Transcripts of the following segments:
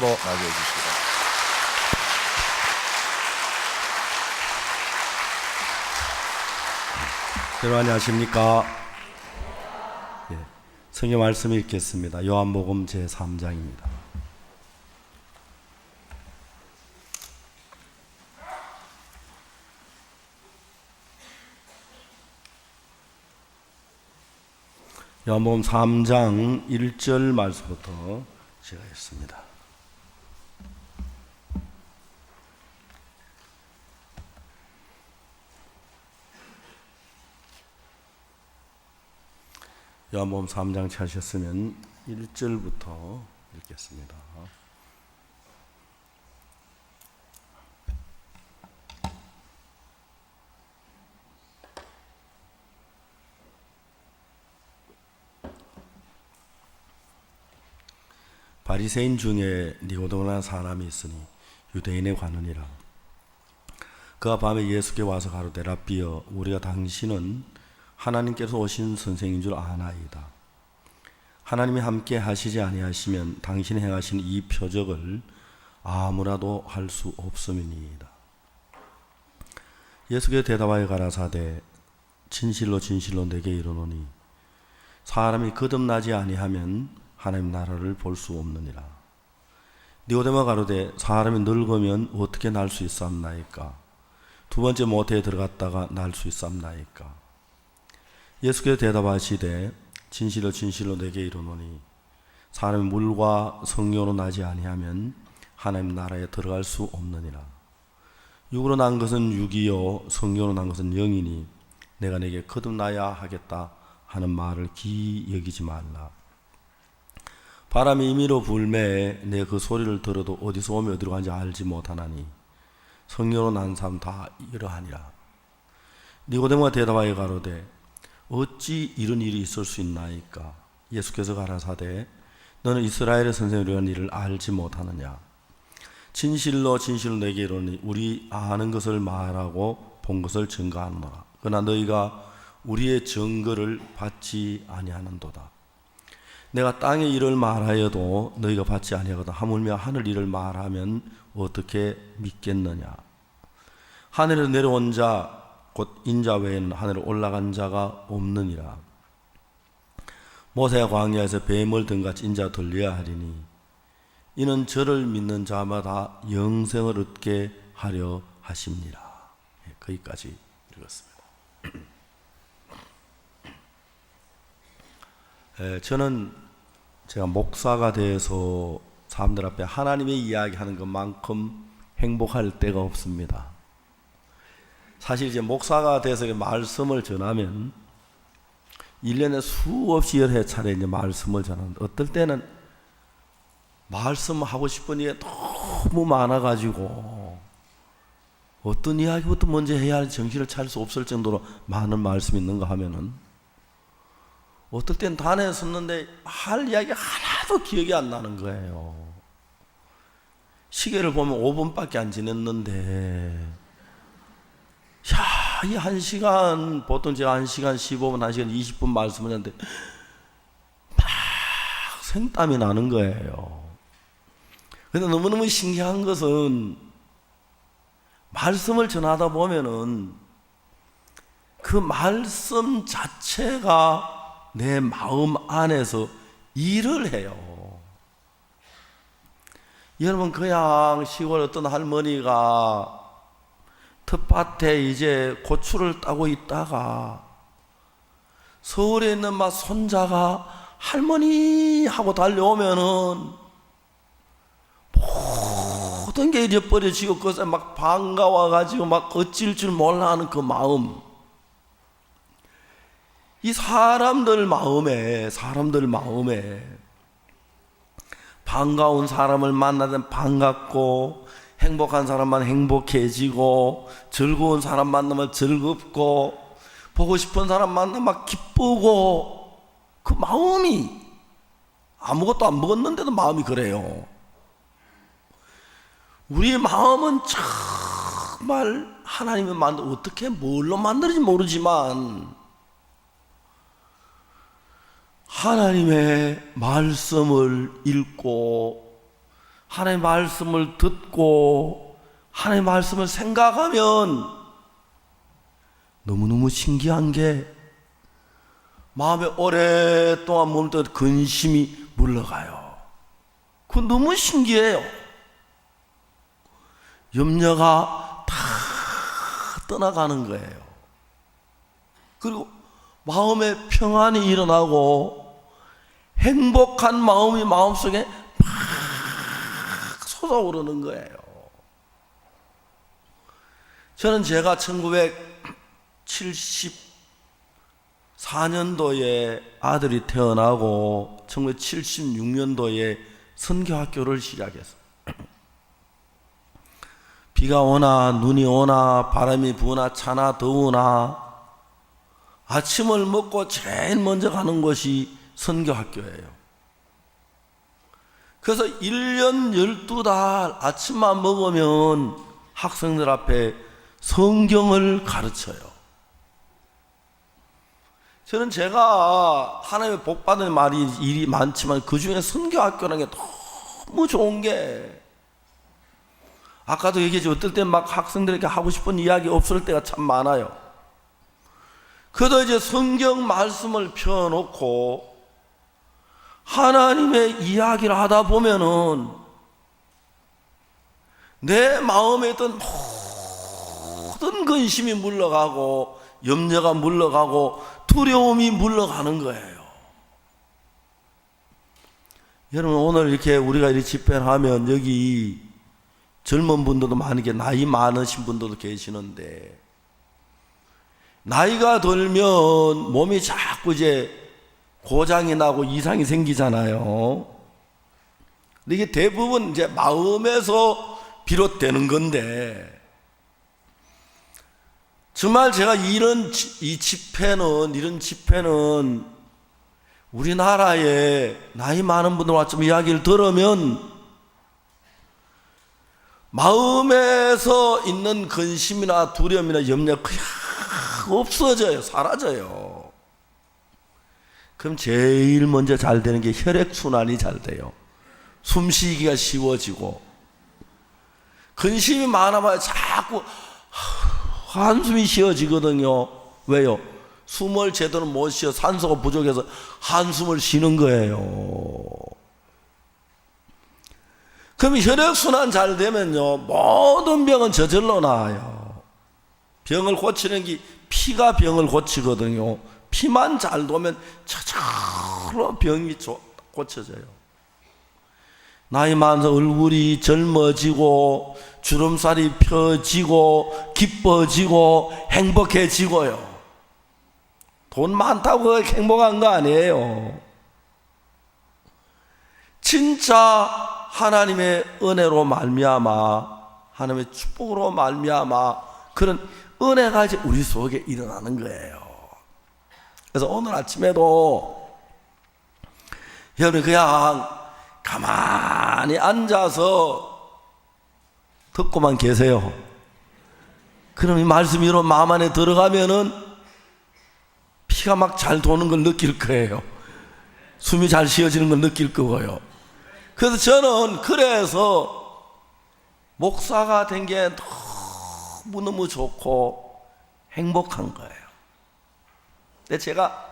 맞이해 주시기 바랍니다. 여러분 안녕하십니까? 성경 말씀 읽겠습니다. 요한복음 제3장입니다. 요한복음 3장 1절 말씀부터 제가 읽습니다. 요한복음 3장 찾으셨으면 1절부터 읽겠습니다. 바리새인 중에 니고데모라는 사람이 있으니 유대인의 관원이라. 그가 밤에 예수께 와서 가로되 랍비여, 우리가 당신은 하나님께서 오신 선생인 줄 아나이다. 하나님이 함께 하시지 아니하시면 당신이 행하신 이 표적을 아무라도 할 수 없음이니이다. 예수께 대답하여 가라사대 진실로 진실로 내게 이르노니 사람이 거듭나지 아니하면 하나님 나라를 볼 수 없느니라. 니고데모가 가로되 사람이 늙으면 어떻게 날 수 있사옵나이까? 두 번째 모태에 들어갔다가 날 수 있사옵나이까? 예수께서 대답하시되 진실로 진실로 내게 이르노니 사람이 물과 성령으로 나지 아니하면 하나님 나라에 들어갈 수 없느니라. 육으로 난 것은 육이요 성령으로 난 것은 영이니 내가 내게 거듭나야 하겠다 하는 말을 기이 여기지 말라. 바람이 임의로 불매 내 그 소리를 들어도 어디서 오며 어디로 가는지 알지 못하나니 성령으로 난 사람 다 이러하니라. 니고데모가 대답하여 가로되 어찌 이런 일이 있을 수 있나이까? 예수께서 가라사대 너는 이스라엘의 선생이라는 일을 알지 못하느냐? 진실로 진실로 내게 이르노니 우리 아는 것을 말하고 본 것을 증거하노라. 그러나 너희가 우리의 증거를 받지 아니하는도다. 내가 땅의 일을 말하여도 너희가 받지 아니하거든 하물며 하늘 일을 말하면 어떻게 믿겠느냐? 하늘에서 내려온 자 곧 인자 외에는 하늘에 올라간 자가 없느니라. 모세가 광야에서 뱀을 등같이 인자 들려야 하리니 이는 저를 믿는 자마다 영생을 얻게 하려 하십니다. 거기까지 읽었습니다. 저는 제가 목사가 돼서 사람들 앞에 하나님의 이야기하는 것만큼 행복할 때가 없습니다. 사실 이제 목사가 돼서 말씀을 전하면 1년에 수없이 여러 차례 이제 말씀을 전하는데 어떨 때는 말씀하고 싶은 게 너무 많아가지고 어떤 이야기부터 먼저 해야 할지 정신을 차릴 수 없을 정도로 많은 말씀이 있는가 하면은 어떨 땐 단에 섰는데 할 이야기 하나도 기억이 안 나는 거예요. 시계를 보면 5분밖에 안 지냈는데 야, 이 1시간, 보통 제가 1시간 15분, 1시간 20분 말씀을 하는데 막 생땀이 나는 거예요. 근데 너무너무 신기한 것은 말씀을 전하다 보면은 그 말씀 자체가 내 마음 안에서 일을 해요. 여러분, 그냥 시골 어떤 할머니가 텃밭에 이제 고추를 따고 있다가 서울에 있는 막 손자가 할머니 하고 달려오면은 모든 게 잊어버려지고 그것에 막 반가워가지고 막 어쩔 줄 몰라 하는 그 마음, 이 사람들 마음에 반가운 사람을 만나면 반갑고 행복한 사람만 행복해지고 즐거운 사람 만나면 즐겁고 보고 싶은 사람 만나면 막 기쁘고 그 마음이 아무것도 안 먹었는데도 마음이 그래요. 우리의 마음은 정말 하나님이 어떻게 뭘로 만들는지 모르지만 하나님의 말씀을 읽고 하나님의 말씀을 듣고 하나님의 말씀을 생각하면 너무너무 신기한 게 마음에 오랫동안 머물던 근심이 물러가요. 그건 너무 신기해요. 염려가 다 떠나가는 거예요. 그리고 마음에 평안이 일어나고 행복한 마음이 마음속에 막 솟아오르는 거예요. 저는 제가 1974년도에 아들이 태어나고 1976년도에 선교학교를 시작했어요. 비가 오나 눈이 오나 바람이 부나 차나 더우나 아침을 먹고 제일 먼저 가는 곳이 선교학교예요. 그래서 1년 12달 아침만 먹으면 학생들 앞에 성경을 가르쳐요. 저는 제가 하나님의 복 받은 일이 많지만 그 중에 선교학교라는 게 너무 좋은 게, 아까도 얘기했지, 어떨 때 막 학생들에게 하고 싶은 이야기 없을 때가 참 많아요. 그래도 이제 성경 말씀을 펴놓고 하나님의 이야기를 하다 보면은 내 마음에 있던 모든 근심이 물러가고 염려가 물러가고 두려움이 물러가는 거예요. 여러분, 오늘 이렇게 우리가 이렇게 집회를 하면 여기 젊은 분들도 많으게 나이 많으신 분들도 계시는데, 나이가 들면 몸이 자꾸 이제 고장이 나고 이상이 생기잖아요. 근데 이게 대부분 이제 마음에서 비롯되는 건데, 정말 제가 이런 집회는 우리나라에 나이 많은 분들과 좀 이야기를 들으면 마음에서 있는 근심이나 두려움이나 염려 그냥 없어져요. 사라져요. 그럼 제일 먼저 잘 되는 게 혈액순환이 잘 돼요. 숨쉬기가 쉬워지고, 근심이 많아봐야 자꾸 한숨이 쉬어지거든요. 왜요? 숨을 제대로 못 쉬어 산소가 부족해서 한숨을 쉬는 거예요. 그럼 혈액순환 잘 되면요, 모든 병은 저절로 나아요. 병을 고치는 게 피가 병을 고치거든요. 피만 잘 도면 저절로 병이 고쳐져요. 나이 많아서 얼굴이 젊어지고 주름살이 펴지고 기뻐지고 행복해지고요. 돈 많다고 행복한 거 아니에요. 진짜 하나님의 은혜로 말미암아, 하나님의 축복으로 말미암아 그런 은혜가 이제 우리 속에 일어나는 거예요. 그래서 오늘 아침에도 여러분 그냥 가만히 앉아서 듣고만 계세요. 그럼 이 말씀이 이런 마음 안에 들어가면은 피가 막 잘 도는 걸 느낄 거예요. 숨이 잘 쉬어지는 걸 느낄 거고요. 그래서 저는 그래서 목사가 된 게 너무너무 좋고 행복한 거예요. 근데 제가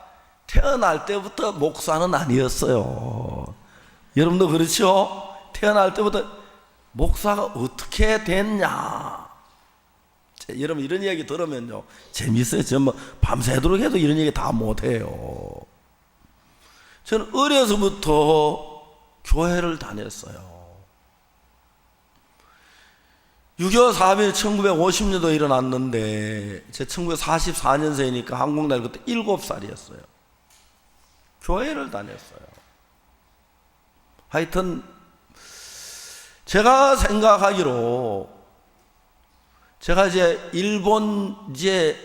태어날 때부터 목사는 아니었어요. 여러분도 그렇죠? 태어날 때부터 목사가 어떻게 됐냐. 여러분 이런 얘기 들으면요 재밌어요. 저는 밤새도록 해도 이런 얘기 다 못해요. 저는 어려서부터 교회를 다녔어요. 6.25 사변이 1950년도에 일어났는데 제 1944년생이니까 한국 나이 그때 7살이었어요. 교회를 다녔어요. 하여튼 제가 생각하기로 제가 이제 일본 이제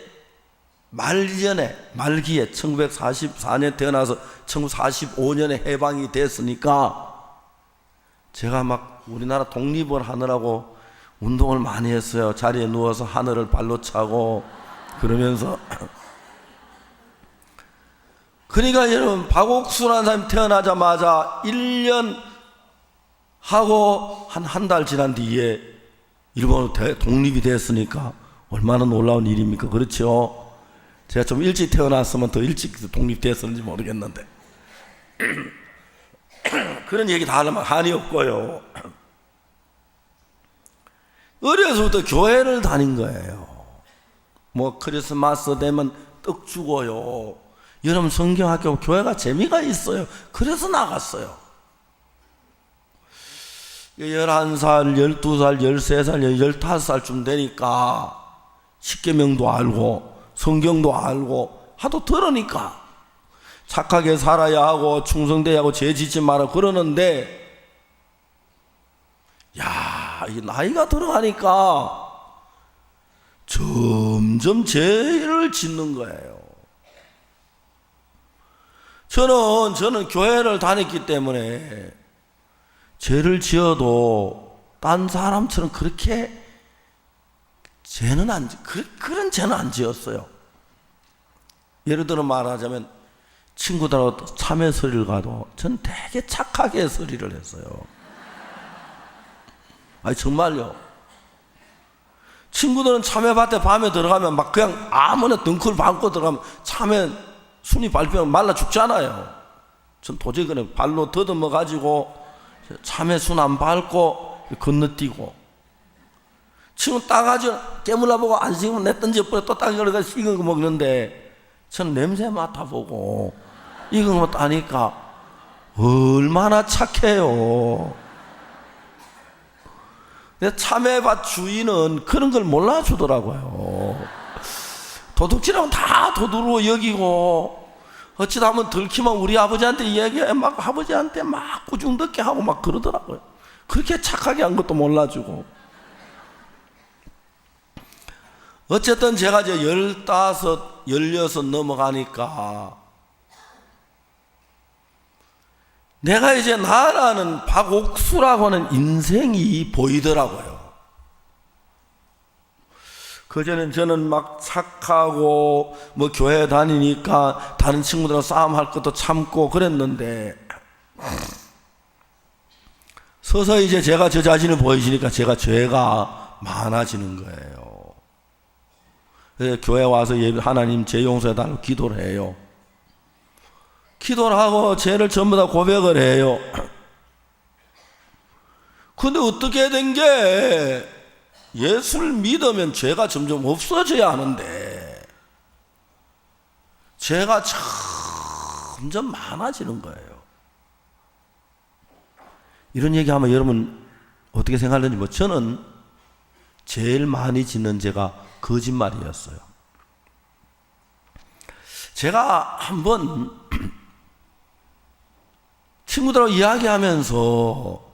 말기에 1944년 태어나서 1945년에 해방이 됐으니까 제가 막 우리나라 독립을 하느라고 운동을 많이 했어요. 자리에 누워서 하늘을 발로 차고 그러면서. 그러니까 여러분 박옥순이라는 사람이 태어나자마자 1년 하고 한 달 지난 뒤에 일본으로 독립이 됐으니까 얼마나 놀라운 일입니까? 그렇죠? 제가 좀 일찍 태어났으면 더 일찍 독립됐었는지 모르겠는데 그런 얘기 다 하면 한이 없고요. 어려서부터 교회를 다닌 거예요. 뭐 크리스마스 되면 떡 주고요. 여러분 성경학교 교회가 재미가 있어요. 그래서 나갔어요. 11살, 12살, 13살, 15살쯤 되니까 십계명도 알고 성경도 알고 하도 들으니까 착하게 살아야 하고 충성돼야 하고 죄 짓지 마라 그러는데, 야, 이 나이가 들어가니까 점점 죄를 짓는 거예요. 저는 교회를 다녔기 때문에 죄를 지어도 딴 사람처럼 그렇게 그런 죄는 안 지었어요. 예를 들어 말하자면 친구들하고 참외 서리를 가도 전 되게 착하게 서리를 했어요. 아니 정말요. 친구들은 참외밭에 밤에 들어가면 막 그냥 아무나 덩쿨 밟고 들어가면 참외 순이 밟히면 말라 죽잖아요. 전 도저히 그냥 발로 더듬어 가지고 참외 순 안 밟고 건너뛰고, 친구 따가지고 깨물어보고 안 식으면 내 던져버려 또 따기 걸어가 익은 거 먹는데 전 냄새 맡아보고 익은 거 따니까 얼마나 착해요. 근데 참외밭 주인은 그런 걸 몰라주더라고요. 도둑질하면 다 도둑으로 여기고, 어찌다 하면 들키면 우리 아버지한테 얘기해 막 아버지한테 막 꾸중듣게 하고 막 그러더라고요. 그렇게 착하게 한 것도 몰라주고. 어쨌든 제가 이제 15, 16 넘어가니까 내가 이제 나라는 박옥수라고 하는 인생이 보이더라고요. 그전엔 저는 막 착하고 뭐 교회 다니니까 다른 친구들하고 싸움할 것도 참고 그랬는데, 서서히 이제 제가 저 자신을 보이시니까 제가 죄가 많아지는 거예요. 그래서 교회 와서 하나님 죄 용서해달라고 기도를 해요. 기도를 하고 죄를 전부 다 고백을 해요. 근데 어떻게 된 게, 예수를 믿으면 죄가 점점 없어져야 하는데 죄가 점점 많아지는 거예요. 이런 얘기하면 여러분 어떻게 생각하는지, 뭐 저는 제일 많이 짓는 죄가 거짓말이었어요. 제가 한번 친구들하고 이야기하면서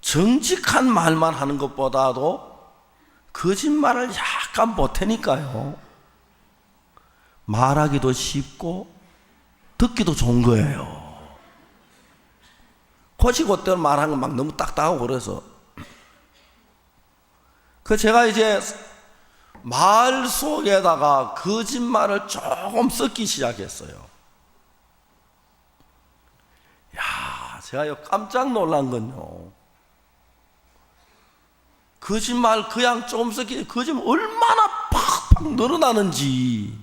정직한 말만 하는 것보다도 거짓말을 약간 보태니까요, 말하기도 쉽고 듣기도 좋은 거예요. 고지고대로 말하는 건 막 너무 딱딱하고 그래서 제가 이제 말 속에다가 거짓말을 조금 섞기 시작했어요. 야, 제가 깜짝 놀란 건요, 거짓말 그냥 조금 섞기, 거짓말 얼마나 팍팍 늘어나는지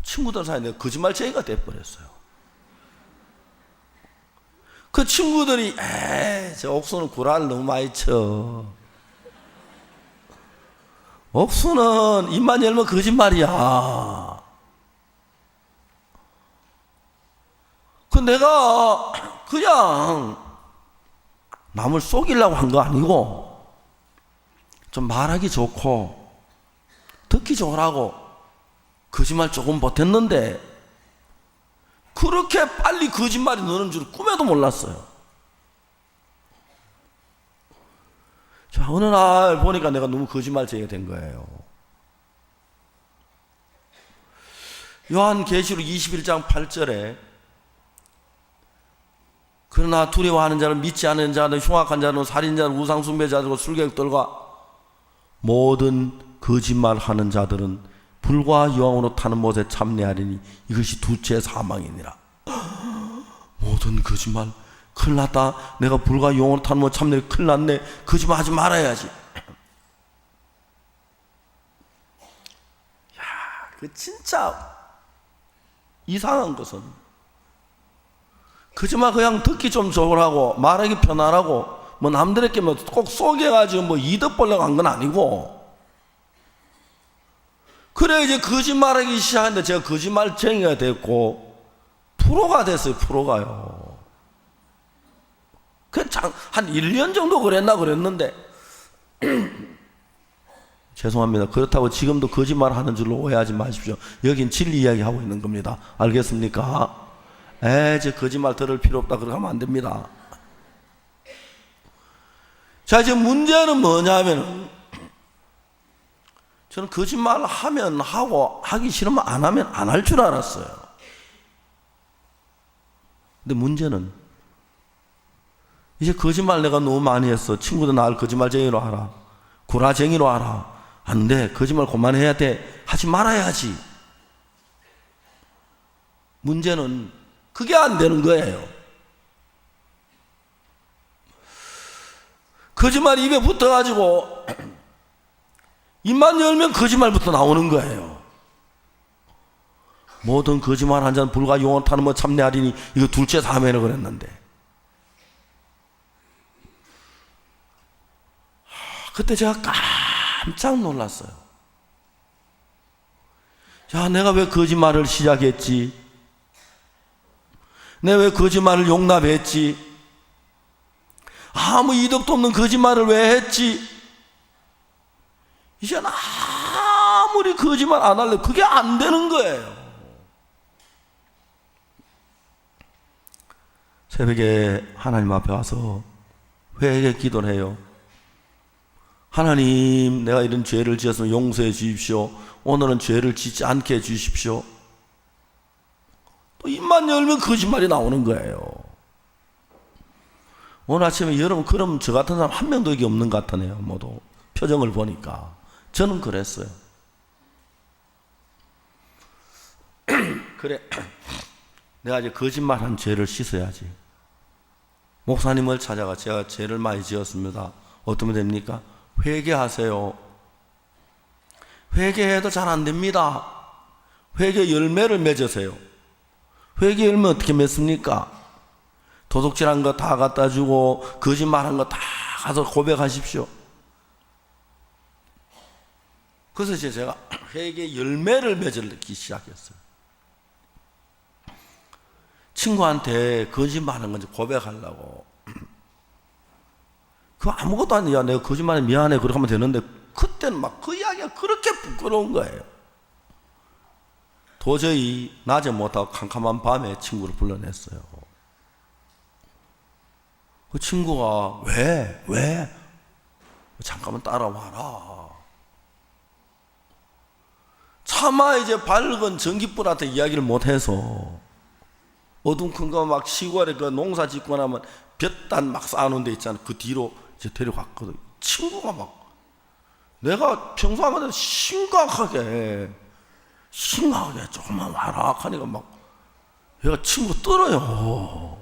친구들 사이에 내가 거짓말쟁이가 돼버렸어요. 그 친구들이 저 옥수는 구라를 너무 많이 쳐. 옥수는 입만 열면 거짓말이야. 내가 그냥 남을 속이려고 한 거 아니고 좀 말하기 좋고 듣기 좋으라고 거짓말 조금 보탰는데, 그렇게 빨리 거짓말이 느는 줄 꿈에도 몰랐어요. 자, 어느 날 보니까 내가 너무 거짓말쟁이가 된 거예요. 요한계시록 21장 8절에 그러나 두려워하는 자는, 믿지 않는 자는, 흉악한 자는, 살인자는, 우상숭배자들과 술객들과 모든 거짓말하는 자들은 불과 여왕으로 타는 못에 참내하리니 이것이 두째 사망이니라. 모든 거짓말, 큰일 났다. 내가 불과 용어로 타는 뭐 참내 큰일 났네. 거짓말 하지 말아야지. 야, 그 진짜 이상한 것은 거짓말 그냥 듣기 좀 좋으라고 말하기 편하라고 뭐 남들에게 뭐 꼭 속여가지고 뭐 이득 보려고 한 건 아니고, 그래 이제 거짓말하기 시작했는데 제가 거짓말쟁이가 됐고 프로가 됐어요. 프로가요. 한 1년 정도 그랬는데 죄송합니다. 그렇다고 지금도 거짓말 하는 줄로 오해하지 마십시오. 여긴 진리 이야기 하고 있는 겁니다. 알겠습니까? 이제 거짓말 들을 필요 없다 그러면 안 됩니다. 자, 이제 문제는 뭐냐면, 저는 거짓말을 하면 하고 하기 싫으면 안 하면 안 할 줄 알았어요. 근데 문제는 이제 거짓말 내가 너무 많이 했어. 친구들 나를 거짓말쟁이로 알아. 구라쟁이로 알아. 안 돼. 거짓말 그만해야 돼. 하지 말아야지. 문제는 그게 안 되는 거예요. 거짓말 입에 붙어가지고 입만 열면 거짓말부터 나오는 거예요. 모든 거짓말 한 잔 불과 용어 타는 뭐 참내하리니 이거 둘째 사매를 그랬는데, 그때 제가 깜짝 놀랐어요. 야, 내가 왜 거짓말을 시작했지? 내가 왜 거짓말을 용납했지? 아무 이득도 없는 거짓말을 왜 했지? 이제 아무리 거짓말 안 할래 그게 안 되는 거예요. 새벽에 하나님 앞에 와서 회개 기도를 해요. 하나님, 내가 이런 죄를 지었으면 용서해 주십시오. 오늘은 죄를 짓지 않게 해 주십시오. 또 입만 열면 거짓말이 나오는 거예요. 오늘 아침에 여러분, 그럼 저 같은 사람 한 명도 여기 없는 것 같네요. 모두 표정을 보니까. 저는 그랬어요. 그래, 내가 이제 거짓말한 죄를 씻어야지. 목사님을 찾아가 제가 죄를 많이 지었습니다. 어떻게 됩니까? 회개하세요. 회개해도 잘 안 됩니다. 회개 열매를 맺으세요. 회개 열매 어떻게 맺습니까? 도둑질한 거 다 갖다 주고 거짓말한 거 다 가서 고백하십시오. 그래서 이제 제가 회개 열매를 맺기 시작했어요. 친구한테 거짓말한 건지 고백하려고. 그거 아무것도 아니야. 야, 내가 거짓말에 미안해. 그렇게 하면 되는데, 그때는 막 그 이야기가 그렇게 부끄러운 거예요. 도저히 낮에 못하고 캄캄한 밤에 친구를 불러냈어요. 그 친구가 왜? 잠깐만 따라와라. 차마 이제 밝은 전기불한테 이야기를 못해서 어둠큰거 막 시골에 그 농사 짓고 나면 볕단 막 쌓아놓은 데 있잖아. 그 뒤로 이제 데려갔거든. 친구가 막, 내가 평소 하면 심각하게 조금만 와라 하니까 막 얘가 친구 떨어요.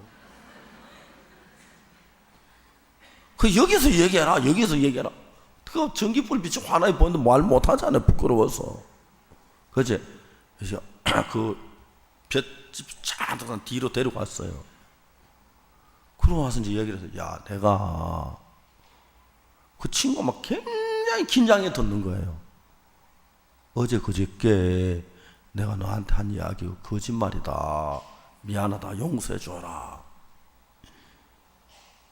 그 여기서 얘기해라. 그 전기불 빛이 환하게 보는데 말 못하잖아요. 부끄러워서. 그치? 그래서 그 볕집 차득한 뒤로 데려갔어요. 그러고 와서 이제 얘기를 해서, 야, 내가 그 친구가 막 굉장히 긴장해 듣는 거예요. 어제 그저께 내가 너한테 한 이야기가 거짓말이다. 미안하다. 용서해 줘라.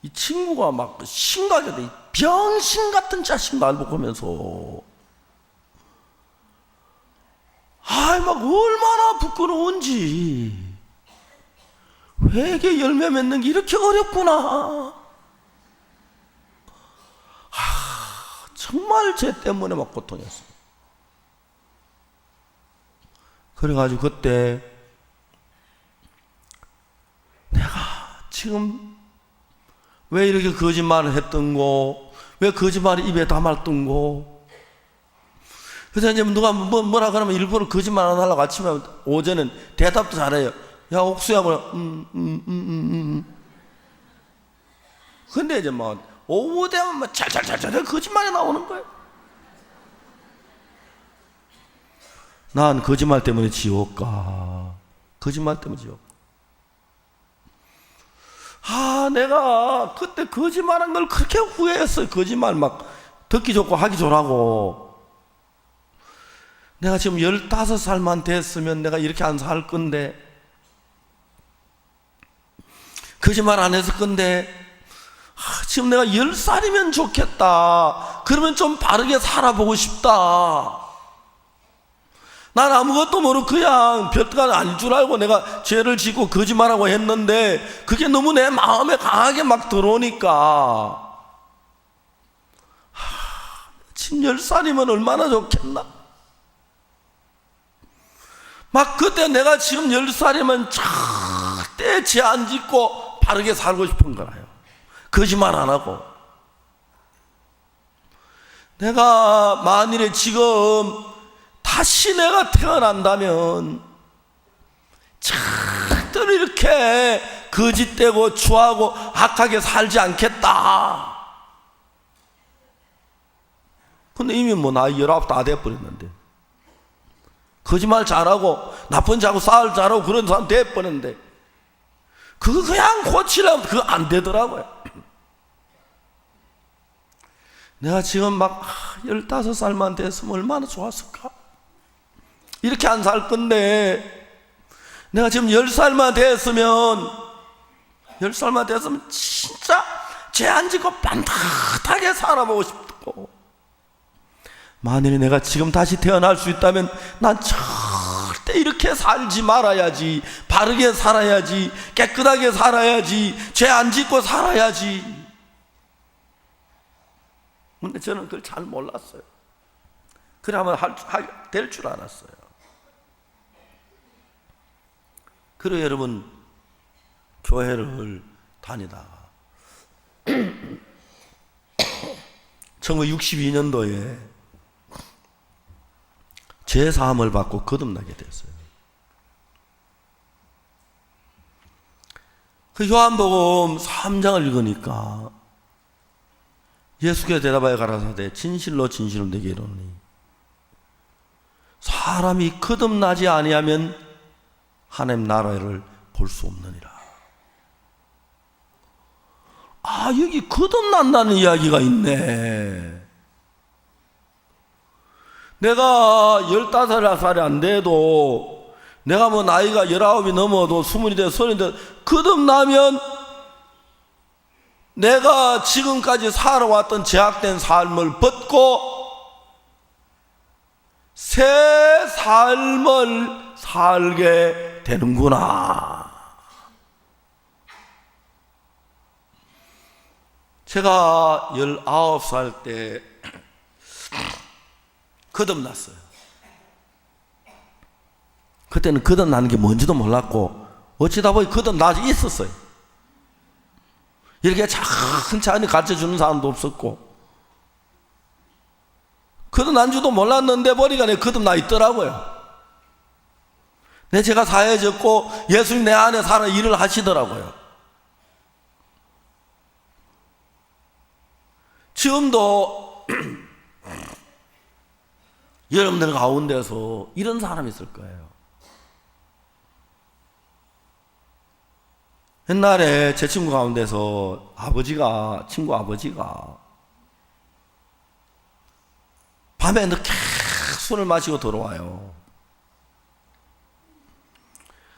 이 친구가 막 심각해. 병신 같은 자식 날 보면서 막 얼마나 부끄러운지. 회개 열매 맺는 게 이렇게 어렵구나. 정말 죄 때문에 막 고통했어요. 그래가지고 그때 내가 지금 왜 이렇게 거짓말을 했던고, 왜 거짓말을 입에 담았던고. 그래서 이제 누가 뭐라 그러면 일부러 거짓말 안 하려고 아침에 오전엔 대답도 잘해요. 야, 옥수야, 뭐야? 근데 이제 뭐 오후 되면 뭐 잘잘잘잘 거짓말이 나오는 거예요. 난 거짓말 때문에 지옥 가. 거짓말 때문에 지옥. 내가 그때 거짓말한 걸 그렇게 후회했어요. 거짓말 막 듣기 좋고 하기 좋라고. 내가 지금 15살만 됐으면 내가 이렇게 안 살 건데, 거짓말 안 했을 건데, 지금 내가 10살이면 좋겠다. 그러면 좀 바르게 살아보고 싶다. 난 아무것도 모르고 그냥 별거 아닐 줄 알고 내가 죄를 짓고 거짓말하고 했는데, 그게 너무 내 마음에 강하게 막 들어오니까, 지금 10살이면 얼마나 좋겠나. 막 그때 내가 지금 10살이면 절대 죄 안 짓고 바르게 살고 싶은 거라요. 거짓말 안 하고. 내가 만일에 지금 다시 내가 태어난다면 절대로 이렇게 거짓되고 추하고 악하게 살지 않겠다. 근데 이미 뭐 나이 19 다 돼버렸는데, 거짓말 잘하고 나쁜 자하고 싸울 잘하고 그런 사람 돼버렸는데, 그거 그냥 고치려면 그거 안 되더라고요. 내가 지금 막 15살만 됐으면 얼마나 좋았을까. 이렇게 안 살 건데, 내가 지금 10살만 됐으면 진짜 죄 안 짓고 반듯하게 살아보고 싶고, 만일에 내가 지금 다시 태어날 수 있다면 난 절대 이렇게 살지 말아야지. 바르게 살아야지. 깨끗하게 살아야지. 죄 안 짓고 살아야지. 근데 저는 그걸 잘 몰랐어요. 그러면 될 줄 알았어요. 그래서 여러분, 교회를 다니다가 1962년도에 죄사함을 받고 거듭나게 됐어요. 그 요한복음 3장을 읽으니까 예수께서 대답하여 가라사대 진실로 진실로 내게 이르노니 사람이 거듭나지 아니하면 하나님 나라를 볼 수 없느니라. 여기 거듭난다는 이야기가 있네. 내가 15살이 안 돼도, 내가 뭐 나이가 19이 넘어도 20이 돼 30이 돼 거듭나면 내가 지금까지 살아왔던 제약된 삶을 벗고 새 삶을 살게 되는구나. 제가 19살 때 거듭났어요. 그때는 거듭나는 게 뭔지도 몰랐고, 어찌다 보니 거듭나지 있었어요. 이렇게 천천히 가르쳐주는 사람도 없었고, 거듭난 줄도 몰랐는데 보니까 내 거듭나 있더라고요. 제가 사해졌고 예수님 내 안에 살아 일을 하시더라고요. 지금도 여러분들 가운데서 이런 사람이 있을 거예요. 옛날에 제 친구 가운데서 친구 아버지가 밤에 늦게 술을 마시고 들어와요.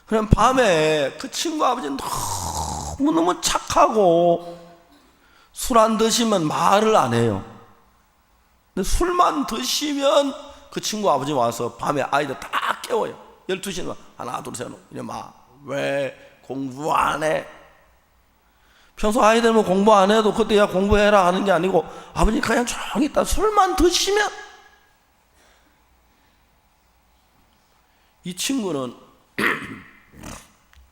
그럼 밤에 그 친구 아버지는 너무너무 착하고 술 안 드시면 말을 안 해요. 근데 술만 드시면 그 친구 아버지 와서 밤에 아이들 다 깨워요. 12시에 하나 둘 셋 이제 왜 공부 안 해? 평소 아이들 뭐 공부 안 해도 그때 야 공부해라 하는 게 아니고 아버지 그냥 조용히 있다 술만 드시면. 이 친구는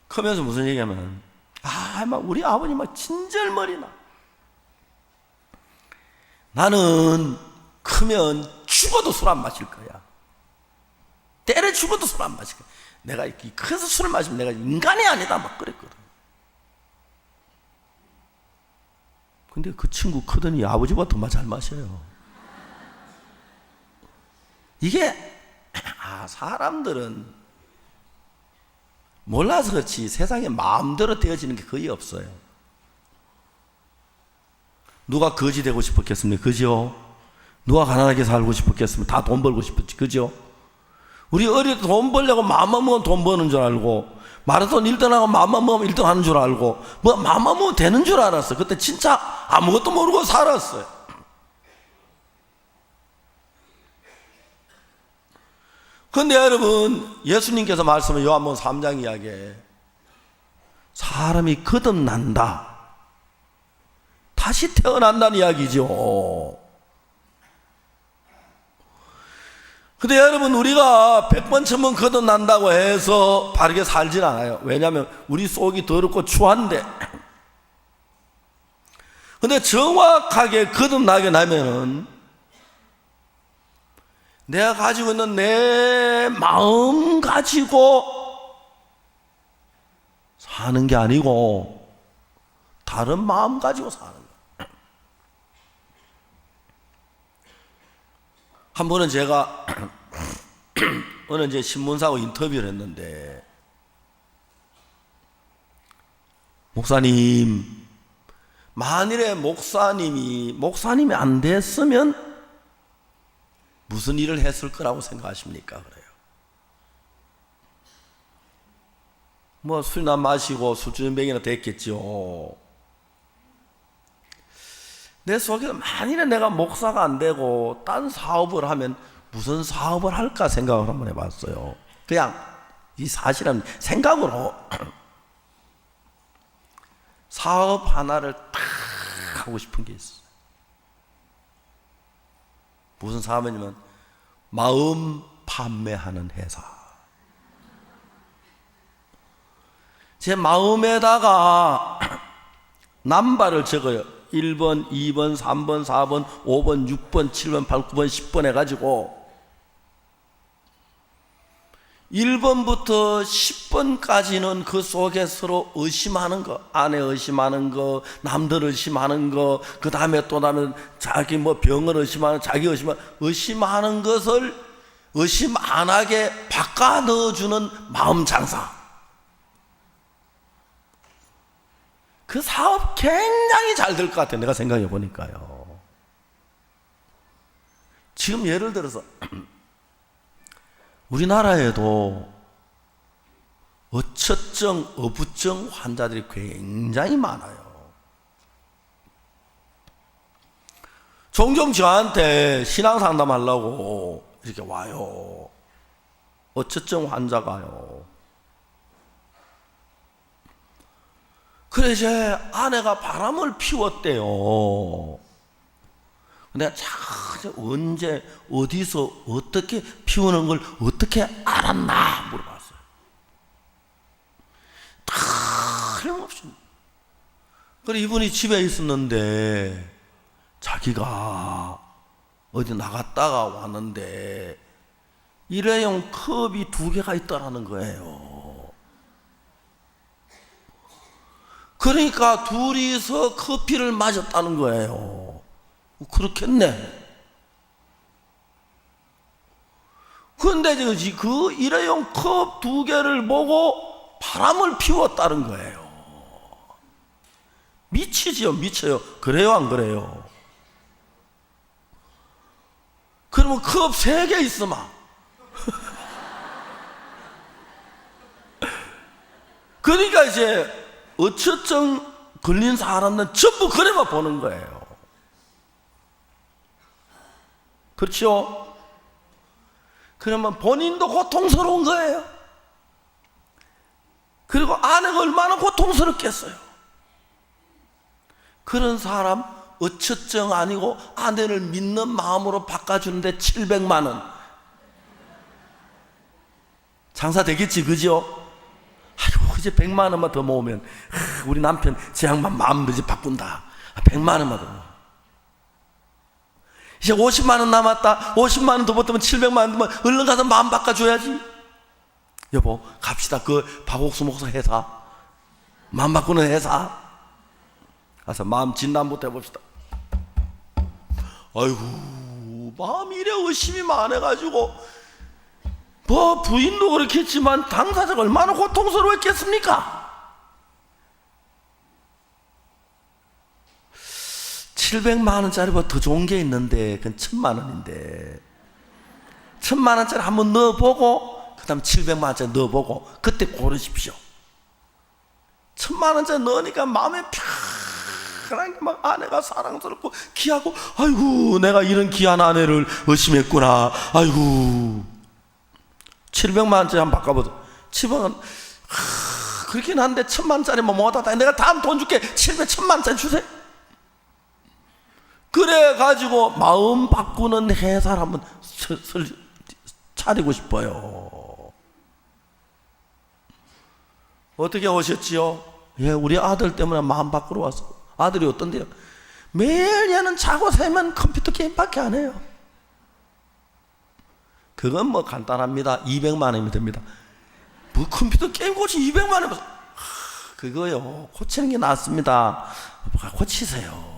크면서 무슨 얘기하면 막 우리 아버지 막 진절머리나. 나는 크면 죽어도 술 안 마실 거야. 때려 죽어도 술 안 마실 거야. 내가 그래서 술을 마시면 내가 인간이 아니다 막 그랬거든. 근데 그 친구 크더니 아버지보다 더 잘 마셔요. 이게 사람들은 몰라서 그렇지 세상에 마음대로 되어지는 게 거의 없어요. 누가 거지 되고 싶었겠습니까? 그죠? 누가 가난하게 살고 싶었겠습니까? 다 돈 벌고 싶었지. 그죠? 우리 어릴 때 돈 벌려고 마음만 먹으면 돈 버는 줄 알고, 마라톤 1등하고 마음만 먹으면 1등 하는 줄 알고, 뭐 마음만 먹으면 되는 줄 알았어. 그때 진짜 아무것도 모르고 살았어요. 근데 여러분, 예수님께서 말씀은 요한복음 3장 이야기에 사람이 거듭난다, 다시 태어난다는 이야기죠. 근데 여러분, 우리가 100번 1000번 거듭난다고 해서 바르게 살진 않아요. 왜냐하면 우리 속이 더럽고 추한데, 근데 정확하게 거듭나게 나면은 내가 가지고 있는 내 마음 가지고 사는 게 아니고 다른 마음 가지고 사는 거예요. 한 번은 제가 어느 이제 신문사하고 인터뷰를 했는데, 목사님, 만일에 목사님이 안 됐으면 무슨 일을 했을 거라고 생각하십니까? 그래요. 뭐 술이나 마시고 술주정뱅이나 됐겠죠. 내 속에 만일에 내가 목사가 안 되고 딴 사업을 하면 무슨 사업을 할까 생각을 한번 해봤어요. 그냥 이 사실은 생각으로 사업 하나를 딱 하고 싶은 게 있어요. 무슨 사업이냐면 마음 판매하는 회사. 제 마음에다가 남바를 적어요. 1번, 2번, 3번, 4번, 5번, 6번, 7번, 8, 9번, 10번 해가지고 1번부터 10번까지는 그 속에 서로 의심하는 거, 아내 의심하는 거, 남들 의심하는 거, 그 다음에 또 나는 자기 뭐 병을 의심하는, 자기 의심하는 것을 의심 안 하게 바꿔 넣어주는 마음 장사. 그 사업 굉장히 잘 될 것 같아요. 내가 생각해 보니까요. 지금 예를 들어서 우리나라에도 어처증, 어부증 환자들이 굉장히 많아요. 종종 저한테 신앙 상담하려고 이렇게 와요. 어처증 환자가요. 그래, 제 아내가 바람을 피웠대요. 내가 참 언제 어디서 어떻게 피우는 걸 어떻게 알았나 물어봤어요. 틀림없이. 그래, 이분이 집에 있었는데 자기가 어디 나갔다가 왔는데 일회용 컵이 2개가 있더라는 거예요. 그러니까 둘이서 커피를 마셨다는 거예요. 그렇겠네. 그런데 그 일회용 컵 2개를 보고 바람을 피웠다는 거예요. 미치지요, 미쳐요. 그래요, 안 그래요? 그러면 컵 3개 있으면 그러니까 이제 어처증 걸린 사람은 전부 그래만 보는 거예요. 그렇죠? 그러면 본인도 고통스러운 거예요. 그리고 아내가 얼마나 고통스럽겠어요. 그런 사람 어처증 아니고 아내를 믿는 마음으로 바꿔주는데 700만 원 장사 되겠지, 그죠? 아이고, 이제 100만 원만 더 모으면 우리 남편 제 양반 마음 이제 바꾼다. 100만 원만 더. 이제 50만 원 남았다. 50만 원 더 붙으면 700만 원 더. 얼른 가서 마음 바꿔줘야지. 여보, 갑시다. 그 박옥수 목사 회사, 마음 바꾸는 회사. 그래서 마음 진단부터 해봅시다. 아이고, 마음이 이래 의심이 많아가지고 뭐 부인도 그렇겠지만 당사자가 얼마나 고통스러웠겠습니까? 700만 원짜리보다 더 좋은 게 있는데 그건 1000만 원인데 1000만 원짜리 한번 넣어보고 그 다음 700만 원짜리 넣어보고 그때 고르십시오. 1000만 원짜리 넣으니까 마음에 편하게 막 아내가 사랑스럽고 귀하고, 아이고 내가 이런 귀한 아내를 의심했구나. 아이고 700만 원짜리 한번 바꿔보자. 700만 원 그렇긴 한데 1000만 원짜리만 못하다. 내가 다음 돈 줄게. 1000만 원짜리 주세요. 그래 가지고 마음 바꾸는 회사를 한번 차리고 싶어요. 어떻게 오셨지요? 예, 우리 아들 때문에 마음 바꾸러 왔어. 아들이 어떤데요? 매일 얘는 자고 세면 컴퓨터 게임밖에 안 해요. 그건 뭐 간단합니다. 200만 원이면 됩니다. 뭐 컴퓨터 게임 고치 200만 원이면 그거요 고치는 게 낫습니다. 고치세요.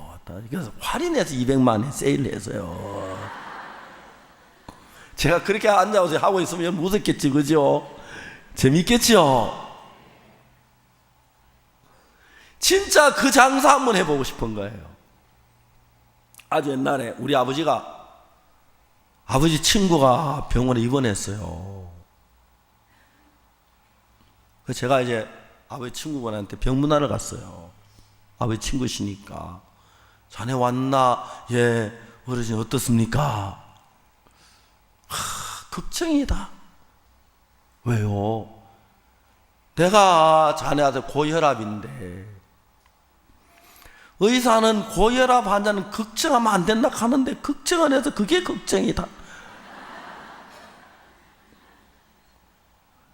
그래서 할인해서 200만 원 세일해서요. 제가 그렇게 앉아서 하고 있으면 무섭겠지, 그죠? 재밌겠죠? 진짜 그 장사 한번 해보고 싶은 거예요. 아주 옛날에 우리 아버지 친구가 병원에 입원했어요. 그래서 제가 이제 아버지 친구분한테 병문안을 갔어요. 아버지 친구시니까. 자네 왔나? 예, 어르신 어떻습니까? 걱정이다. 왜요? 내가 자네한테 고혈압인데 의사는 고혈압 환자는 걱정하면 안 된다 하는데 걱정을 해서 그게 걱정이다.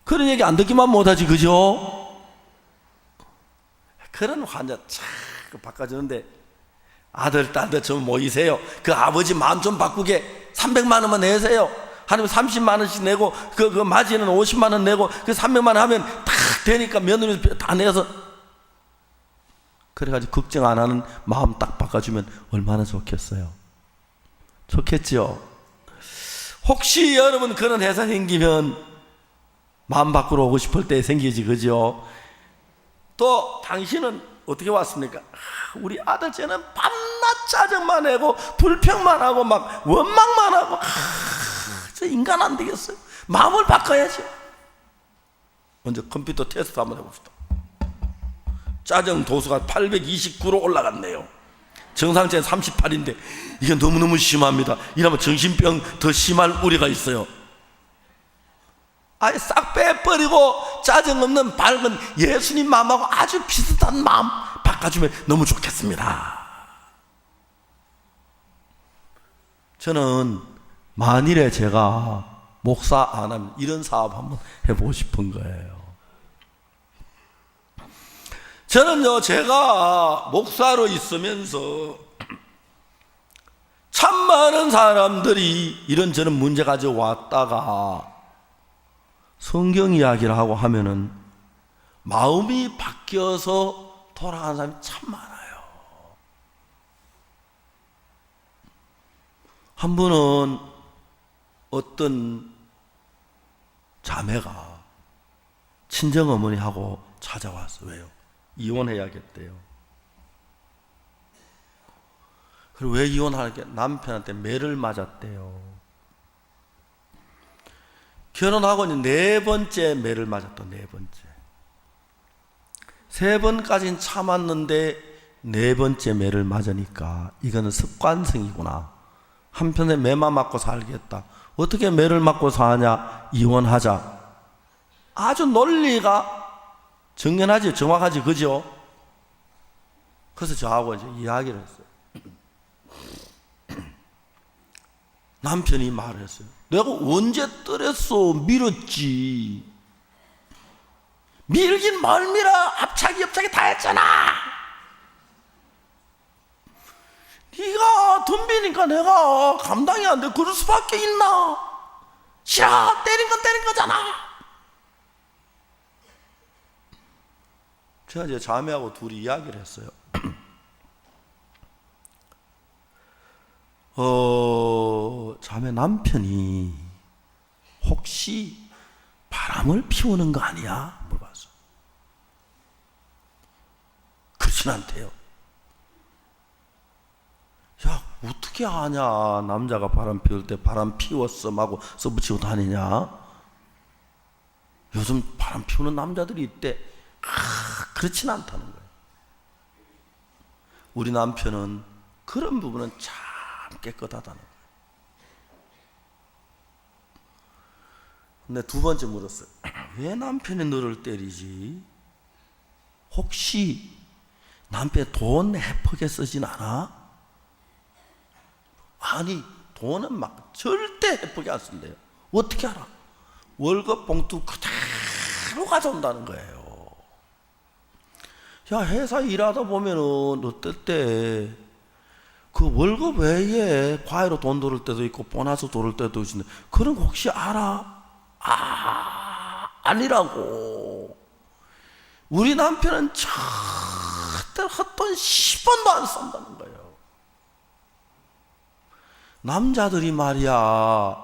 그런 얘기 안 듣기만 못하지, 그죠? 그런 환자 참 바꿔주는데 아들, 딸들 좀 모이세요. 그 아버지 마음 좀 바꾸게 300만 원만 내세요. 아니면 30만 원씩 내고 그 맞이는 50만 원 내고 그 300만 원 하면 다 되니까 며느리 다 내서 그래가지고 걱정 안 하는 마음 딱 바꿔주면 얼마나 좋겠어요. 좋겠죠. 혹시 여러분 그런 회사 생기면 마음 바꾸러 오고 싶을 때 생기지, 그죠? 또 당신은 어떻게 왔습니까? 우리 아들 쟤는 밤낮 짜증만 내고 불평만 하고 막 원망만 하고 저 인간 안 되겠어요. 마음을 바꿔야죠. 먼저 컴퓨터 테스트 한번 해봅시다. 짜증 도수가 829로 올라갔네요. 정상치는 38인데 이게 너무너무 심합니다. 이러면 정신병 더 심할 우려가 있어요. 아예 싹 빼버리고 짜증 없는 밝은 예수님 마음하고 아주 비슷한 마음 바꿔주면 너무 좋겠습니다. 저는 만일에 제가 목사 안 하면 이런 사업 한번 해보고 싶은 거예요. 저는요, 제가 목사로 있으면서 참 많은 사람들이 이런저런 문제 가지고 왔다가 성경 이야기를 하고 하면은 마음이 바뀌어서 돌아가는 사람이 참 많아요. 한 분은 어떤 자매가 친정어머니하고 찾아왔어요. 왜요? 이혼해야겠대요. 그리고 왜 이혼하게? 남편한테 매를 맞았대요. 결혼하고 4번째 매를 맞았다. 4번째. 3번까지는 참았는데 4번째 매를 맞으니까 이거는 습관성이구나. 한편에 매만 맞고 살겠다. 어떻게 매를 맞고 사냐? 이혼하자. 아주 논리가 정연하지, 정확하지, 그죠? 그래서 저하고 이제 이야기를 했어요. 남편이 말을 했어요. 내가 언제 떠랬어? 밀었지. 밀긴 뭘 밀어? 앞차기 옆차기 다 했잖아. 네가 덤비니까 내가 감당이 안 돼. 그럴 수밖에 있나? 싫어. 때린 건 때린 거잖아. 제가 이제 자매하고 둘이 이야기를 했어요. 자매 남편이 혹시 바람을 피우는 거 아니야? 물어봤어. 그렇진 않대요. 야, 어떻게 아냐? 남자가 바람 피울 때 바람 피웠어 하고 써붙이고 다니냐? 요즘 바람 피우는 남자들이 있대. 그렇진 않다는 거예요. 우리 남편은 그런 부분은 참 깨끗하다는 거예요. 근데 두 번째 물었어요. 왜 남편이 너를 때리지? 혹시 남편 돈 헤프게 쓰진 않아? 아니, 돈은 막 절대 헤프게 안 쓴대요. 어떻게 알아? 월급 봉투 그대로 가져온다는 거예요. 야, 회사 일하다 보면은 어떨 때 그 월급 외에 과외로 돈 들을 때도 있고 보너스 들을 때도 있는데 그런 거 혹시 알아? 아니라고. 우리 남편은 절대 헛돈 10원도 안 쓴다는 거예요. 남자들이 말이야,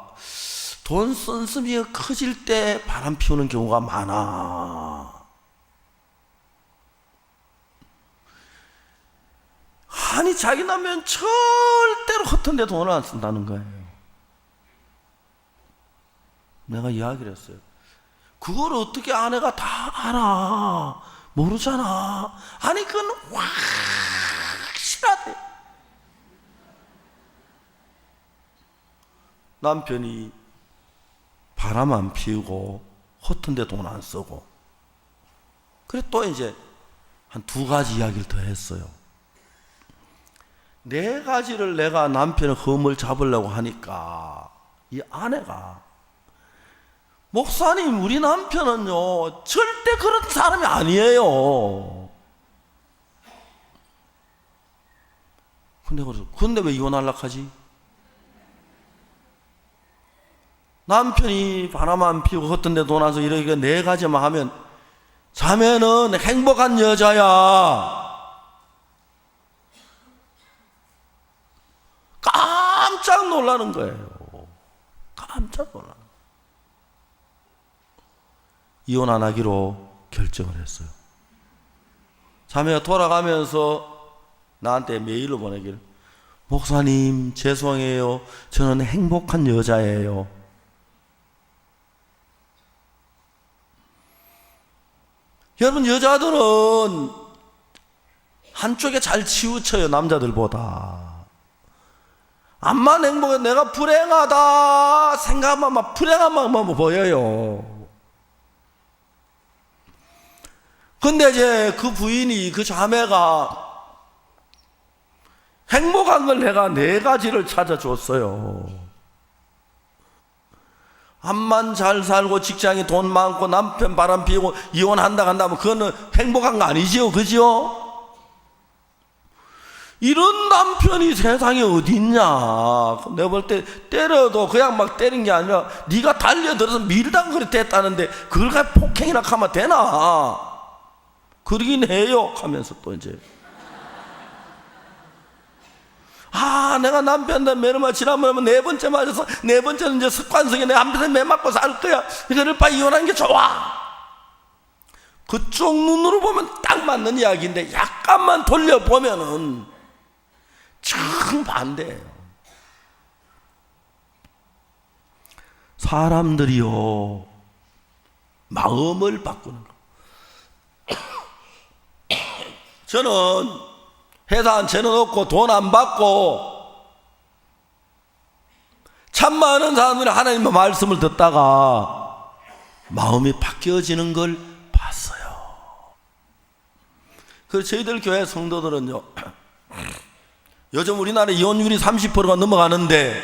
돈 씀씀이가 커질 때 바람 피우는 경우가 많아. 아니, 자기 남편 절대로 허튼 데 돈을 안 쓴다는 거예요. 내가 이야기를 했어요. 그걸 어떻게 아내가 다 알아? 모르잖아. 아니, 그건 확실하대. 남편이 바람 안 피우고 허튼 데 돈 안 쓰고. 그래 또 이제 한 두 가지 이야기를 더 했어요. 네 가지를 내가 남편의 흠을 잡으려고 하니까 이 아내가, 목사님, 우리 남편은요 절대 그런 사람이 아니에요. 근데 왜 이혼하려고 하지? 남편이 바람 안 피우고 헛된 데 돈 안 써서 이렇게 네 가지만 하면 자매는 행복한 여자야. 깜짝 놀라는 거예요. 깜짝 놀라. 이혼 안 하기로 결정을 했어요. 자매가 돌아가면서 나한테 메일로 보내기를, 목사님 죄송해요, 저는 행복한 여자예요. 여러분, 여자들은 한쪽에 잘 치우쳐요, 남자들보다. 암만 행복해, 내가 불행하다 생각하면 막 불행한 마음만 보여요. 근데 이제 그 부인이, 그 자매가 행복한 걸 내가 네 가지를 찾아줬어요. 암만 잘 살고 직장에 돈 많고 남편 바람 피우고 이혼한다 한다면 그거는 행복한 거 아니지요, 그죠? 이런 남편이 세상에 어디 있냐. 내가 볼 때 때려도 그냥 막 때린 게 아니라 네가 달려들어서 밀당 그리 됐다는데 그걸 가지고 폭행이나 하면 되나? 그러긴 해요 하면서 또 이제 내가 남편한테 매너만 지나면 네 번째 맞아서 네 번째는 이제 습관성에 내 한편에 매 맞고 살 거야. 그럴 바에 이혼하는 게 좋아. 그쪽 눈으로 보면 딱 맞는 이야기인데 약간만 돌려보면은 정반대예요. 사람들이요 마음을 바꾸는 거. 저는 회사 한 채는 없고 돈 안 받고 참 많은 사람들이 하나님의 말씀을 듣다가 마음이 바뀌어지는 걸 봤어요. 그래서 저희들 교회 성도들은요, 요즘 우리나라 이혼율이 30%가 넘어가는데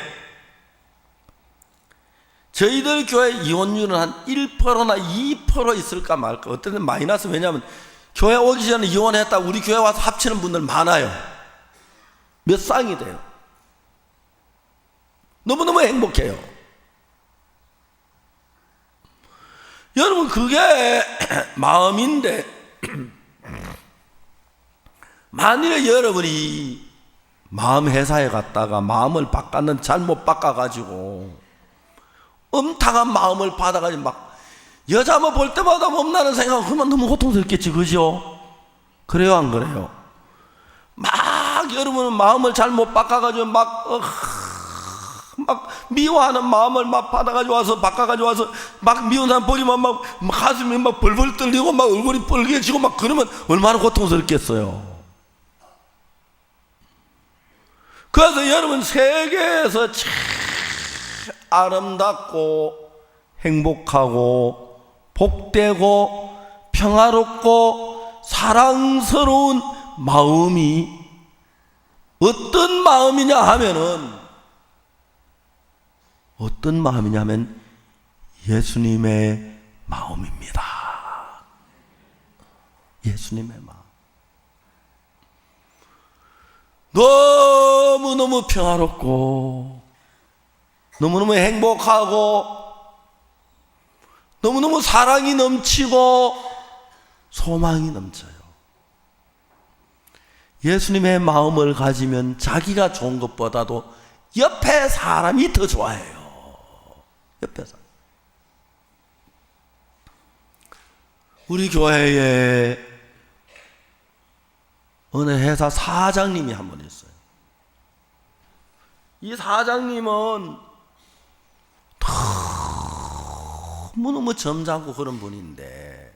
저희들 교회 이혼율은 한 1%나 2% 있을까 말까. 어떤 때는 마이너스. 왜냐하면 교회 오기 전에 이혼했다 우리 교회 와서 합치는 분들 많아요. 몇 쌍이 돼요. 너무너무 행복해요. 여러분, 그게 마음인데 만일에 여러분이 마음 회사에 갔다가 마음을 바꿨는 잘못 바꿔가지고 엄탕한 마음을 받아가지고 막 여자만 볼 때마다 몸나는 생각, 그러면 너무 고통스럽겠지, 그죠? 그래요, 안 그래요? 막 여러분은 마음을 잘못 바꿔가지고 막 미워하는 마음을 막 받아가지고 와서 바꿔가지고 와서 막 미운 사람 보기만 막 가슴이 막 벌벌 떨리고 막 얼굴이 빨개지고 막 그러면 얼마나 고통스럽겠어요. 그래서 여러분, 세계에서 제일 아름답고 행복하고 복되고 평화롭고 사랑스러운 마음이 어떤 마음이냐 하면은, 어떤 마음이냐면 예수님의 마음입니다. 예수님의 마음. 너무너무 평화롭고 너무너무 행복하고 너무너무 사랑이 넘치고 소망이 넘쳐요. 예수님의 마음을 가지면 자기가 좋은 것보다도 옆에 사람이 더 좋아해요. 옆에 사람. 우리 교회에 어느 회사 사장님이 한 분 있어요. 이 사장님은 너무너무 점잖고 그런 분인데,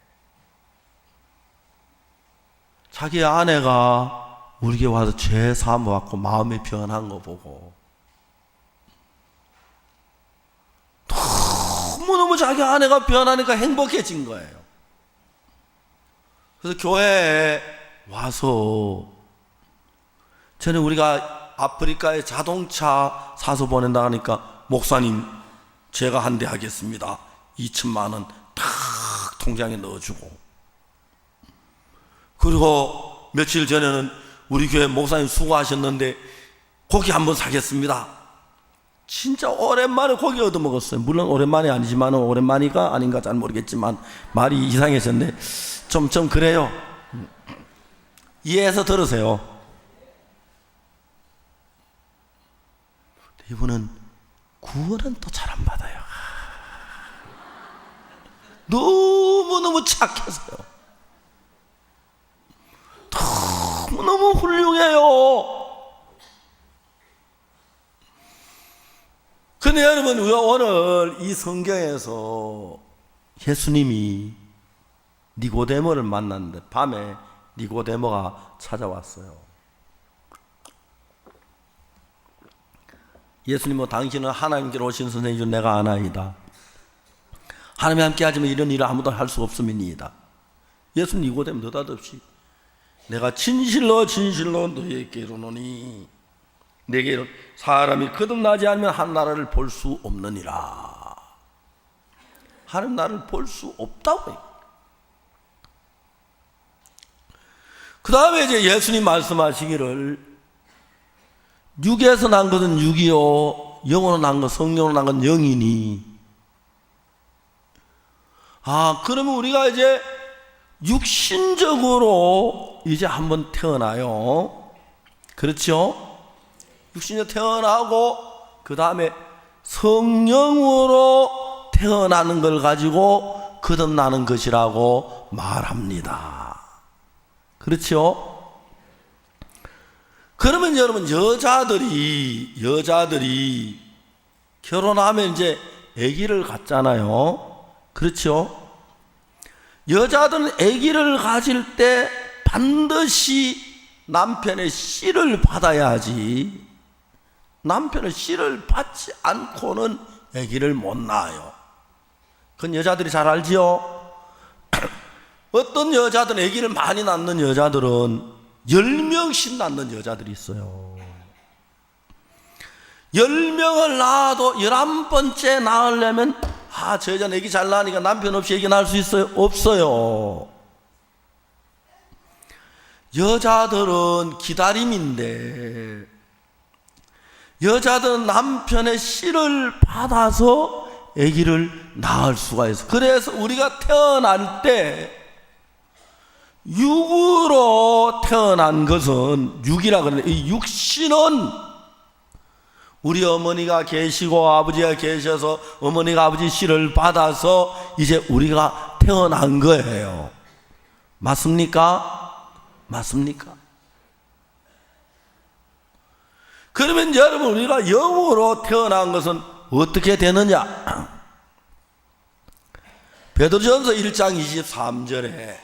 자기 아내가 우리 교회 와서 죄 사모하고 마음이 변한 거 보고 너무너무 자기 아내가 변하니까 행복해진 거예요. 그래서 교회에 와서, 전에 우리가 아프리카에 자동차 사서 보낸다 하니까, 목사님 제가 한 대 하겠습니다, 2천만 원 탁 통장에 넣어주고, 그리고 며칠 전에는 우리 교회 목사님 수고하셨는데 고기 한번 사겠습니다. 진짜 오랜만에 고기 얻어먹었어요. 물론 오랜만이 아니지만, 오랜만이가 아닌가 잘 모르겠지만 말이 이상해졌네. 좀 그래요. 이해해서 들으세요. 이분은 구원은 또 잘 안 받아요. 너무너무 착해서요. 너무너무 훌륭해요. 근데 여러분, 우리가 오늘 이 성경에서 예수님이 니고데모를 만났는데, 밤에 니고데모가 찾아왔어요. 예수님은, 당신은 하나님께로 오신 선생님 중 내가 아나이다. 하나님과 함께 하지만 이런 일을 아무도 할 수 없음이니이다. 예수님 니고데모 느닷없이 내가 진실로 진실로 너희에게 이르노니 내게 사람이 거듭나지 않으면 한 나라를 볼 수 없느니라. 하나님 나라를 볼 수 없다고 해요. 그 다음에 이제 예수님 말씀하시기를, 육에서 난 것은 육이요 영으로 난 것, 성령으로 난 건 영이니. 그러면 우리가 이제 육신적으로 이제 한번 태어나요. 그렇죠? 육신적으로 태어나고 그 다음에 성령으로 태어나는 걸 가지고 거듭나는 것이라고 말합니다. 그렇죠? 그러면 여러분, 여자들이 결혼하면 이제 아기를 갖잖아요. 그렇죠? 여자들은 아기를 가질 때 반드시 남편의 씨를 받아야지, 남편의 씨를 받지 않고는 아기를 못 낳아요. 그건 여자들이 잘 알지요? 어떤 여자들은, 아기를 많이 낳는 여자들은 10명씩 낳는 여자들이 있어요. 10명을 낳아도 11번째 낳으려면, 저 여자는 아기 잘 낳으니까 남편 없이 아기 낳을 수 있어요? 없어요. 여자들은 기다림인데, 여자들은 남편의 씨를 받아서 아기를 낳을 수가 있어요. 그래서 우리가 태어날 때 육으로 태어난 것은, 육이라 그러는데 이 육신은 우리 어머니가 계시고 아버지가 계셔서 어머니가 아버지 씨를 받아서 이제 우리가 태어난 거예요. 맞습니까? 맞습니까? 그러면 여러분, 우리가 영으로 태어난 것은 어떻게 되느냐? 베드로전서 1장 23절에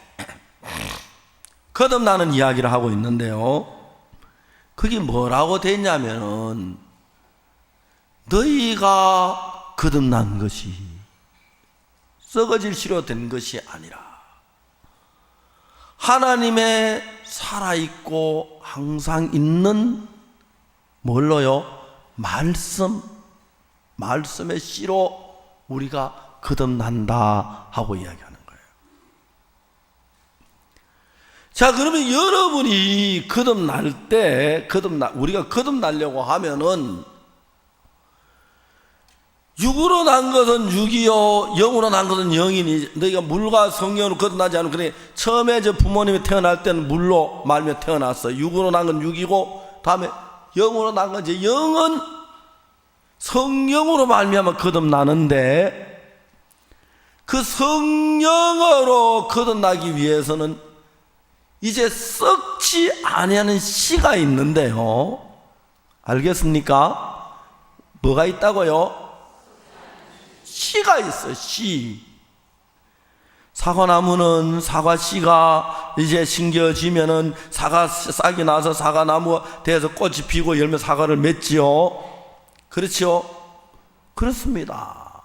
거듭나는 이야기를 하고 있는데요, 그게 뭐라고 돼 있냐면은, 너희가 거듭난 것이 썩어질 시로 된 것이 아니라 하나님의 살아있고 항상 있는 뭘로요? 말씀의 씨로 우리가 거듭난다 하고 이야기하는 거예요. 자, 그러면 여러분이 거듭날 때, 우리가 거듭나려고 하면은, 육으로 난 것은 육이요, 영으로 난 것은 영이니, 너희가 물과 성령으로 거듭나지 않으면, 그래, 처음에 부모님이 태어날 때는 물로 말며 태어났어요. 육으로 난 건 육이고, 다음에 영으로 난 건 이제 영은 성령으로 말미암아 거듭나는데, 그 성령으로 거듭나기 위해서는 이제 썩지 아니하는 씨가 있는데요, 알겠습니까? 뭐가 있다고요? 씨가 있어요. 씨. 사과나무는 사과 씨가 이제 심겨지면은 사과 싹이 나서 사과나무가 돼서 꽃이 피고 열매 사과를 맺지요. 그렇죠? 그렇습니다.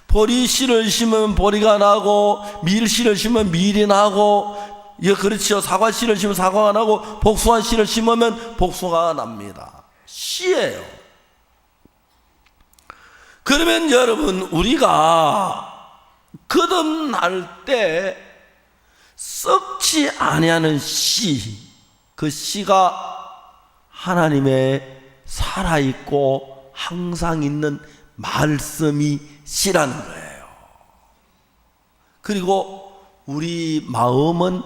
보리 씨를 심으면 보리가 나고, 밀 씨를 심으면 밀이 나고, 예, 그렇죠. 사과 씨를 심으면 사과가 나고, 복숭아 씨를 심으면 복숭아가 납니다. 씨예요. 그러면 여러분, 우리가 거듭날 때 썩지 아니하는 씨, 그 씨가 하나님의 살아있고 항상 있는 말씀이 씨라는 거예요. 그리고 우리 마음은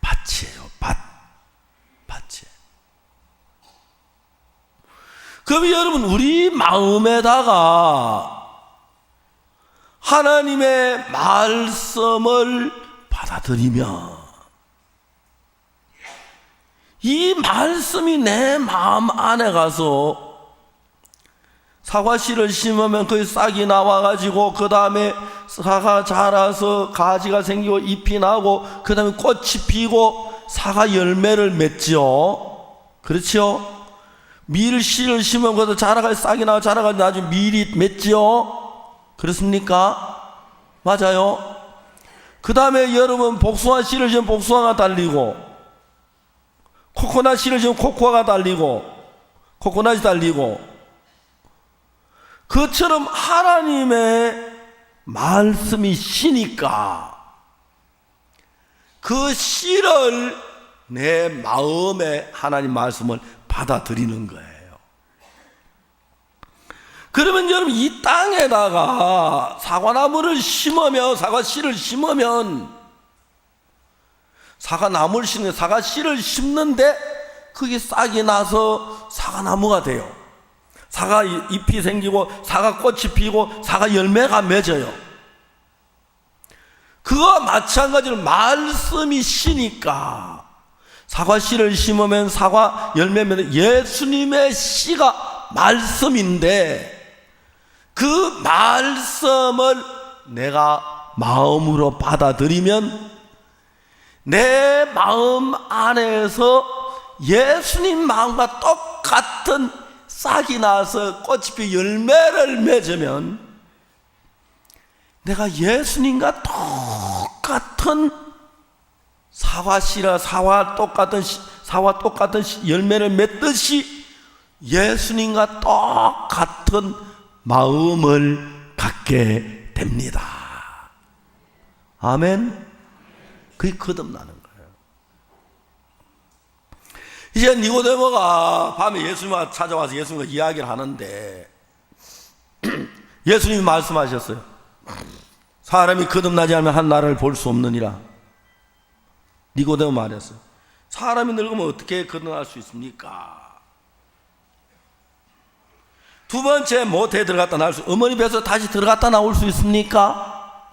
밭이에요. 밭이에요. 그럼 여러분, 우리 마음에다가 하나님의 말씀을 받아들이면 이 말씀이 내 마음 안에 가서, 사과 씨를 심으면 거기 싹이 나와가지고 그 다음에 사과 자라서 가지가 생기고 잎이 나고 그 다음에 꽃이 피고 사과 열매를 맺죠. 그렇죠? 밀 씨를 심으면 거기서 자라가 싹이 나와 자라가 나중에 밀이 맺죠. 그렇습니까? 맞아요. 그 다음에 여러분, 복숭아 씨를 심으면 복숭아가 달리고, 코코넛 씨를 심으면 코코아가 달리고, 코코넛이 달리고, 그처럼 하나님의 말씀이 씨니까 그 씨를 내 마음에 하나님 말씀을 받아들이는 거예요. 그러면 여러분, 이 땅에다가 사과나무를 심으면, 사과 씨를 심으면, 사과나무를 심는, 사과 씨를 심는데 그게 싹이 나서 사과나무가 돼요. 사과 잎이 생기고 사과 꽃이 피고 사과 열매가 맺어요. 그와 마찬가지로 말씀이 씨니까 사과 씨를 심으면 사과 열매면 예수님의 씨가 말씀인데, 그 말씀을 내가 마음으로 받아들이면 내 마음 안에서 예수님 마음과 똑같은 싹이 나서 꽃이 피 열매를 맺으면 내가 예수님과 똑같은 사와 똑같은 열매를 맺듯이 예수님과 똑같은 마음을 갖게 됩니다. 아멘. 그게 거듭나는 거예요. 이제 니고데모가 밤에 예수님과 찾아와서 예수님과 이야기를 하는데 예수님이 말씀하셨어요. 사람이 거듭나지 않으면 한 나라를 볼 수 없느니라. 니고데모 말했어요. 사람이 늙으면 어떻게 거듭날 수 있습니까? 두 번째, 모태에 들어갔다 나올 수, 어머니 뱃속에 다시 들어갔다 나올 수 있습니까?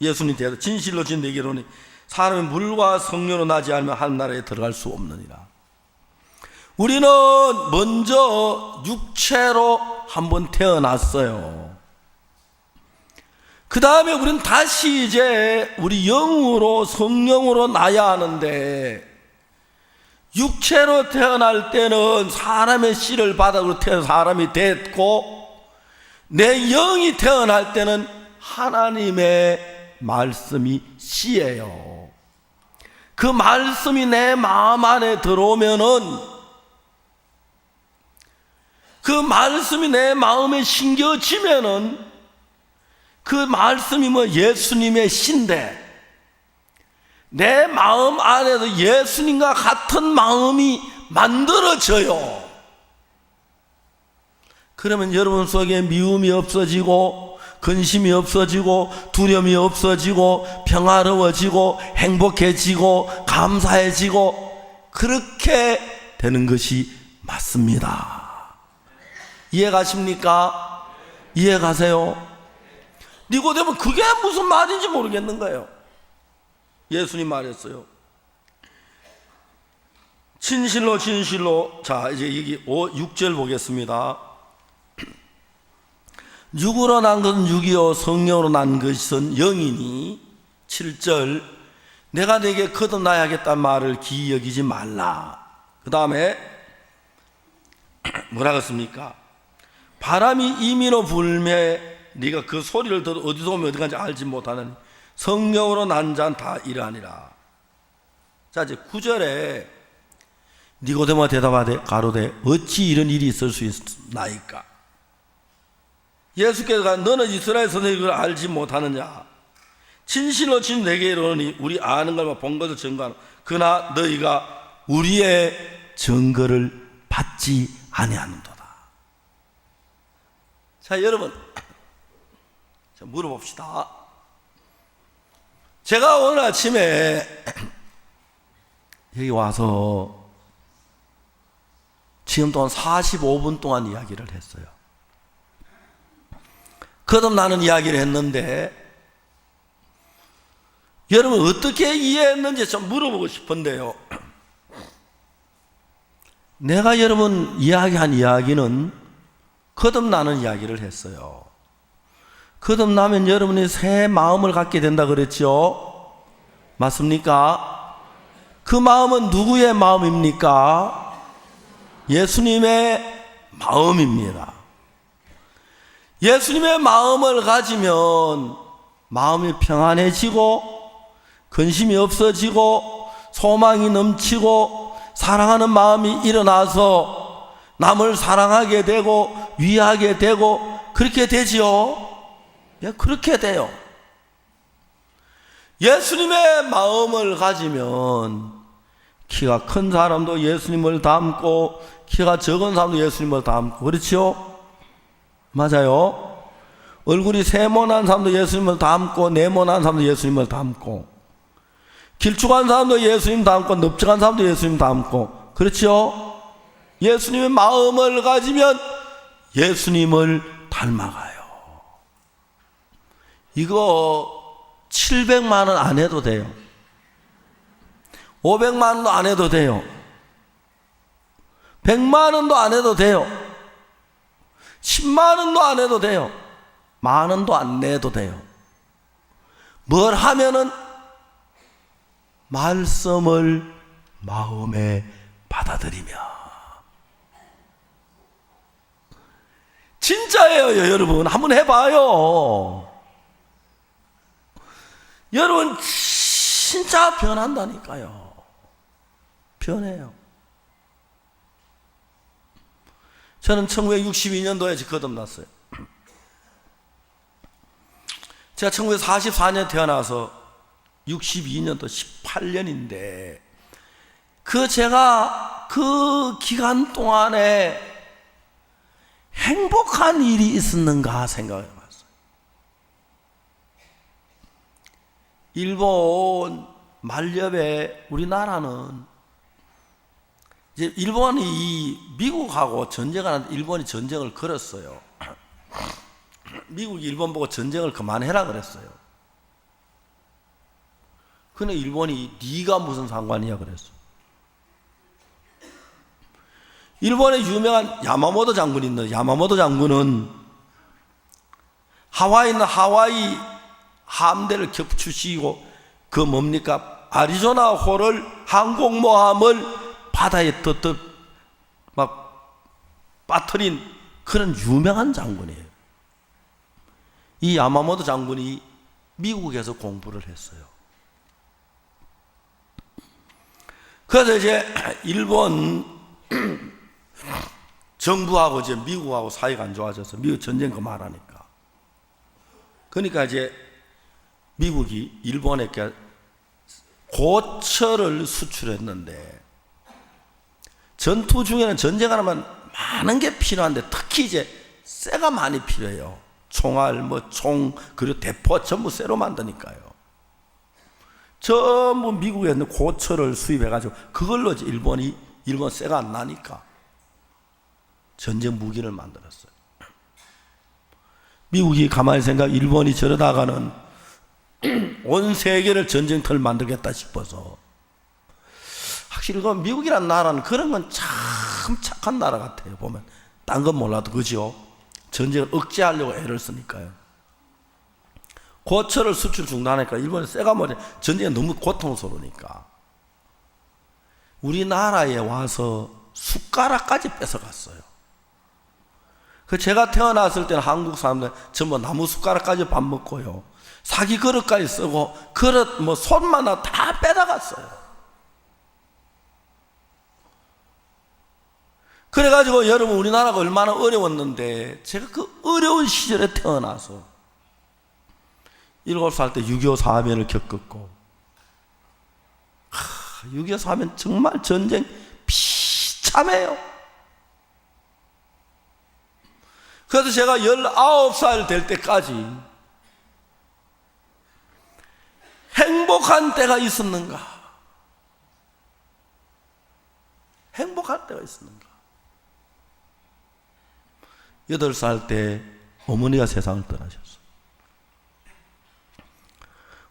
예수님 대답, 진실로 진 내게 이르노니 사람이 물과 성령으로 나지 않으면 하늘나라에 들어갈 수 없느니라. 우리는 먼저 육체로 한번 태어났어요. 그 다음에 우리는 다시 이제 우리 영으로, 성령으로 나야 하는데, 육체로 태어날 때는 사람의 씨를 받아 태어난 사람이 됐고, 내 영이 태어날 때는 하나님의 말씀이 씨예요. 그 말씀이 내 마음 안에 들어오면은, 그 말씀이 내 마음에 심겨지면은, 그 말씀이 예수님의 씨인데, 내 마음 안에도 예수님과 같은 마음이 만들어져요. 그러면 여러분 속에 미움이 없어지고, 근심이 없어지고, 두려움이 없어지고, 평화로워지고, 행복해지고, 감사해지고, 그렇게 되는 것이 맞습니다. 이해가십니까? 이해가세요? 니고데모 그게 무슨 말인지 모르겠는 거예요. 예수님 말했어요. 진실로 진실로. 자, 이제 여기 6절 보겠습니다. 육으로 난 것은 육이요 성령으로 난 것은 영이니. 7절, 내가 네게 거듭나야겠다는 말을 기이 여기지 말라. 그 다음에 뭐라고 했습니까? 바람이 임의로 불매 네가 그 소리를 들어 어디서 오면 어디 간지 알지 못하는 성령으로 난 자는 다 이러하니라. 자, 이제 9절에 니고데모가 대답하되 가로되 어찌 이런 일이 있을 수 있나이까? 예수께서 너는 이스라엘 선생이 그걸 알지 못하느냐? 진실로 진 내게 이르노니 우리 아는 것과 본 것을 증거하는 그러나 너희가 우리의 증거를 받지 아니하는도다. 자, 여러분, 자, 물어봅시다. 제가 오늘 아침에 여기 와서 지금 동안 45분 동안 이야기를 했어요. 거듭나는 이야기를 했는데 여러분 어떻게 이해했는지 좀 물어보고 싶은데요. 내가 여러분 이야기한 이야기는 거듭나는 이야기를 했어요. 거듭나면 여러분이 새 마음을 갖게 된다 그랬죠? 맞습니까? 그 마음은 누구의 마음입니까? 예수님의 마음입니다. 예수님의 마음을 가지면 마음이 평안해지고 근심이 없어지고 소망이 넘치고 사랑하는 마음이 일어나서 남을 사랑하게 되고 위하게 되고 그렇게 되지요. 예, 그렇게 돼요. 예수님의 마음을 가지면 키가 큰 사람도 예수님을 닮고 키가 적은 사람도 예수님을 닮고 그렇죠? 맞아요. 얼굴이 세모난 사람도 예수님을 닮고 네모난 사람도 예수님을 닮고 길쭉한 사람도 예수님 닮고 넓적한 사람도 예수님 닮고 그렇죠? 예수님의 마음을 가지면 예수님을 닮아가요. 이거 700만 원 안 해도 돼요. 500만 원도 안 해도 돼요. 100만 원도 안 해도 돼요. 10만 원도 안 해도 돼요. 만 원도 안 내도 돼요. 뭘 하면은 말씀을 마음에 받아들이며. 진짜예요, 여러분. 한번 해봐요. 여러분 진짜 변한다니까요. 변해요. 저는 1962년도에 거듭났어요. 제가 1944년 태어나서 62년도 18년인데 제가 그 기간 동안에 행복한 일이 있었는가 생각을 해봤어요. 일본 말렵에 우리나라는 이제 일본이 미국하고 전쟁을 하는데 일본이 전쟁을 걸었어요. 미국이 일본 보고 전쟁을 그만해라 그랬어요. 근데 일본이 네가 무슨 상관이야 그랬어. 일본의 유명한 야마모토 장군이 있는데, 야마모토 장군은 하와이 있는 하와이 함대를 격추시키고 그 뭡니까? 아리조나호를 항공모함을 바다에 떴듯 막 빠뜨린 그런 유명한 장군이에요. 이 야마모토 장군이 미국에서 공부를 했어요. 그래서 이제 일본 정부하고 이제 미국하고 사이가 안 좋아져서 미국 전쟁 그만하니까. 그러니까 이제 미국이 일본에게 고철을 수출했는데, 전투 중에는 전쟁하면 많은 게 필요한데 특히 이제 쇠가 많이 필요해요. 총알, 총, 그리고 대포 전부 쇠로 만드니까요. 전부 미국에 있는 고철을 수입해가지고 그걸로 이제 일본 쇠가 안 나니까 전쟁 무기를 만들었어요. 미국이 가만히 생각, 일본이 저러다가는 온 세계를 전쟁터를 만들겠다 싶어서, 확실히 그 미국이란 나라는 그런 건 참 착한 나라 같아요. 보면 딴 건 몰라도, 그죠? 전쟁을 억제하려고 애를 쓰니까요. 고철을 수출 중단하니까 일본이 쇠가 전쟁이 너무 고통스러우니까 우리나라에 와서 숟가락까지 뺏어갔어요. 그 제가 태어났을 때는 한국 사람들 전부 나무 숟가락까지 밥 먹고요, 사기 그릇까지 쓰고, 그릇 손만 다 빼다갔어요. 그래가지고 여러분, 우리나라가 얼마나 어려웠는데, 제가 그 어려운 시절에 태어나서 7살 때 6.25 사변을 겪었고, 6.25 사변 정말 전쟁 비참해요. 그래서 제가 19살 될 때까지 행복한 때가 있었는가? 행복한 때가 있었는가? 8살 때 어머니가 세상을 떠나셨어요.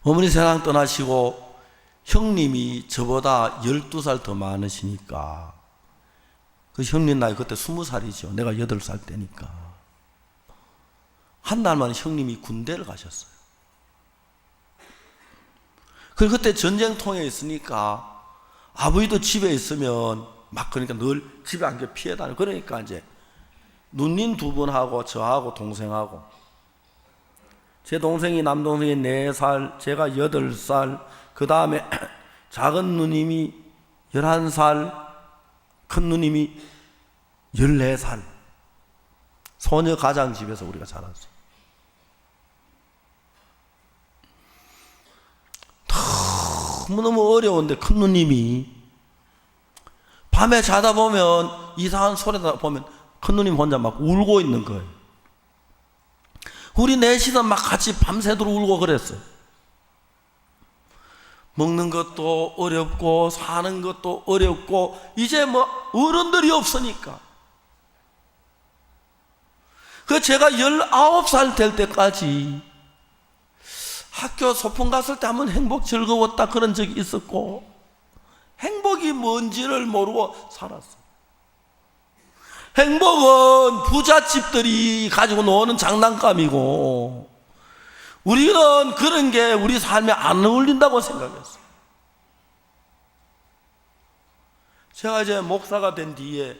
어머니 세상 떠나시고 형님이 저보다 12살 더 많으시니까, 그 형님 나이 그때 20살이죠. 내가 8살 때니까. 한 달 만에 형님이 군대를 가셨어요. 그리고 그때 전쟁통에 있으니까 아버지도 집에 있으면 그러니까 늘 집에 앉아 피해 다니고, 그러니까 이제 누님 2분하고 저하고 동생하고, 제 동생이 남동생이 4살, 제가 8살, 그 다음에 작은 누님이 11살, 큰 누님이 14살, 소녀 가장집에서 우리가 자랐어요. 너무너무 어려운데 큰 누님이 밤에 자다 보면 이상한 소리다 보면 큰 누님 혼자 막 울고 있는 거예요. 우리 넷이서 막 같이 밤새도록 울고 그랬어요. 먹는 것도 어렵고 사는 것도 어렵고 이제 어른들이 없으니까. 그 제가 19살 될 때까지 학교 소풍 갔을 때 한번 행복 즐거웠다 그런 적이 있었고, 행복이 뭔지를 모르고 살았어요. 행복은 부잣집들이 가지고 노는 장난감이고, 우리는 그런 게 우리 삶에 안 어울린다고 생각했어요. 제가 이제 목사가 된 뒤에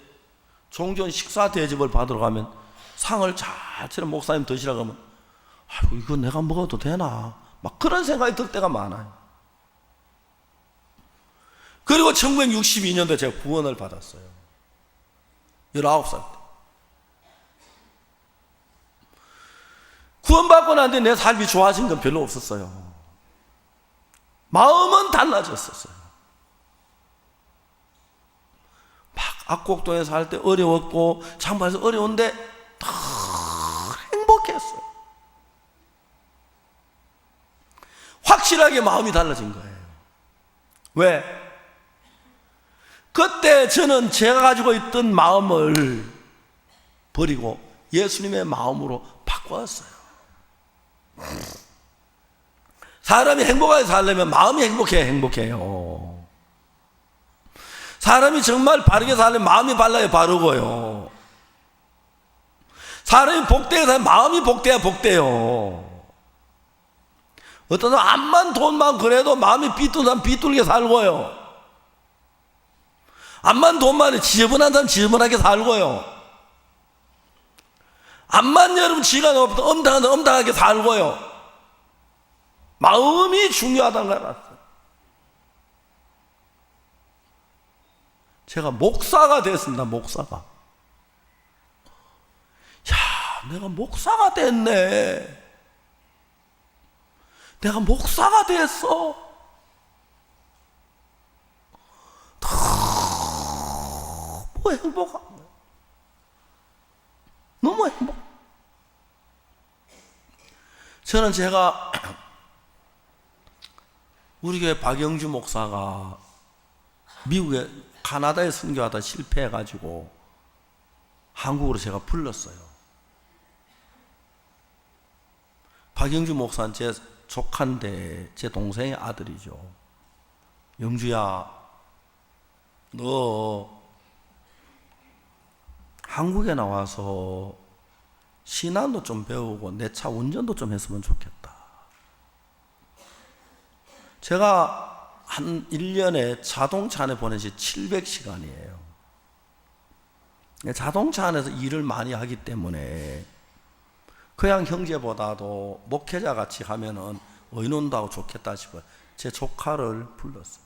종전 식사 대접을 받으러 가면 상을 잘 차려 목사님 드시라고 하면, 아이고 이거 내가 먹어도 되나? 막 그런 생각이 들 때가 많아요. 그리고 1962년도에 제가 구원을 받았어요. 19살 때. 구원받고 난 뒤에 내 삶이 좋아진 건 별로 없었어요. 마음은 달라졌었어요. 막 악곡동에 살 때 어려웠고 장바에서 어려운데 더 행복했어요. 확실하게 마음이 달라진 거예요. 왜? 그때 저는 제가 가지고 있던 마음을 버리고 예수님의 마음으로 바꾸었어요. 사람이 행복하게 살려면 마음이 행복해야 행복해요. 사람이 정말 바르게 살려면 마음이 발라야 바르고요. 사람이 복되게 살면 마음이 복돼야 복돼요. 어떤 사람 암만 돈만 그래도 마음이 삐뚤은 사람 삐뚤게 살고요. 암만 돈만 지저분한 사람 지저분하게 살고요. 암만 여러분 지가 높아도 엄당한 사람 엄당하게 살고요. 마음이 중요하다는 걸 알았어요. 제가 목사가 됐습니다. 목사가. 야, 내가 목사가 됐네. 내가 목사가 됐어. 너무 행복한 거야. 너무 행복. 저는 제가 우리 교회 박영주 목사가 미국에 카나다에 선교하다 실패해가지고 한국으로 제가 불렀어요. 박영주 목사는 제 조카인데 제 동생의 아들이죠. 영주야, 너 한국에 나와서 신앙도 좀 배우고 내 차 운전도 좀 했으면 좋겠다. 제가 한 1년에 자동차 안에 보낸 시 700시간이에요. 자동차 안에서 일을 많이 하기 때문에 그냥 형제보다도 목회자 같이 하면은 의논도 하고 좋겠다 싶어요. 제 조카를 불렀어요.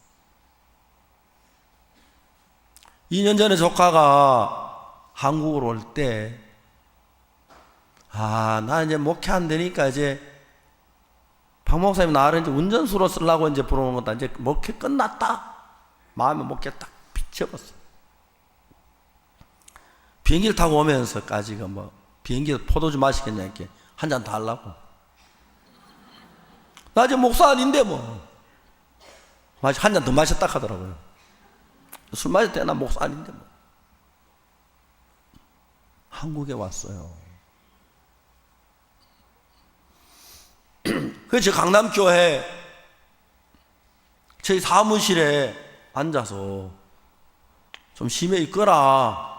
2년 전에 조카가 한국으로 올 때, 나 이제 목회 안 되니까 이제 박 목사님 나를 이제 운전수로 쓰려고 이제 부르는 거다. 이제 목회 끝났다. 마음에 목회 딱 비춰봤어. 비행기를 타고 오면서까지가 비행기에서 포도주 마시겠냐 이렇게 한 잔 더 하려고. 나 이제 목사 아닌데 한 잔 더 마셨다 하더라고요. 술 마실 때 나 목사 아닌데 한국에 왔어요. 그래서 강남교회 저희 사무실에 앉아서 좀 심해 있거라.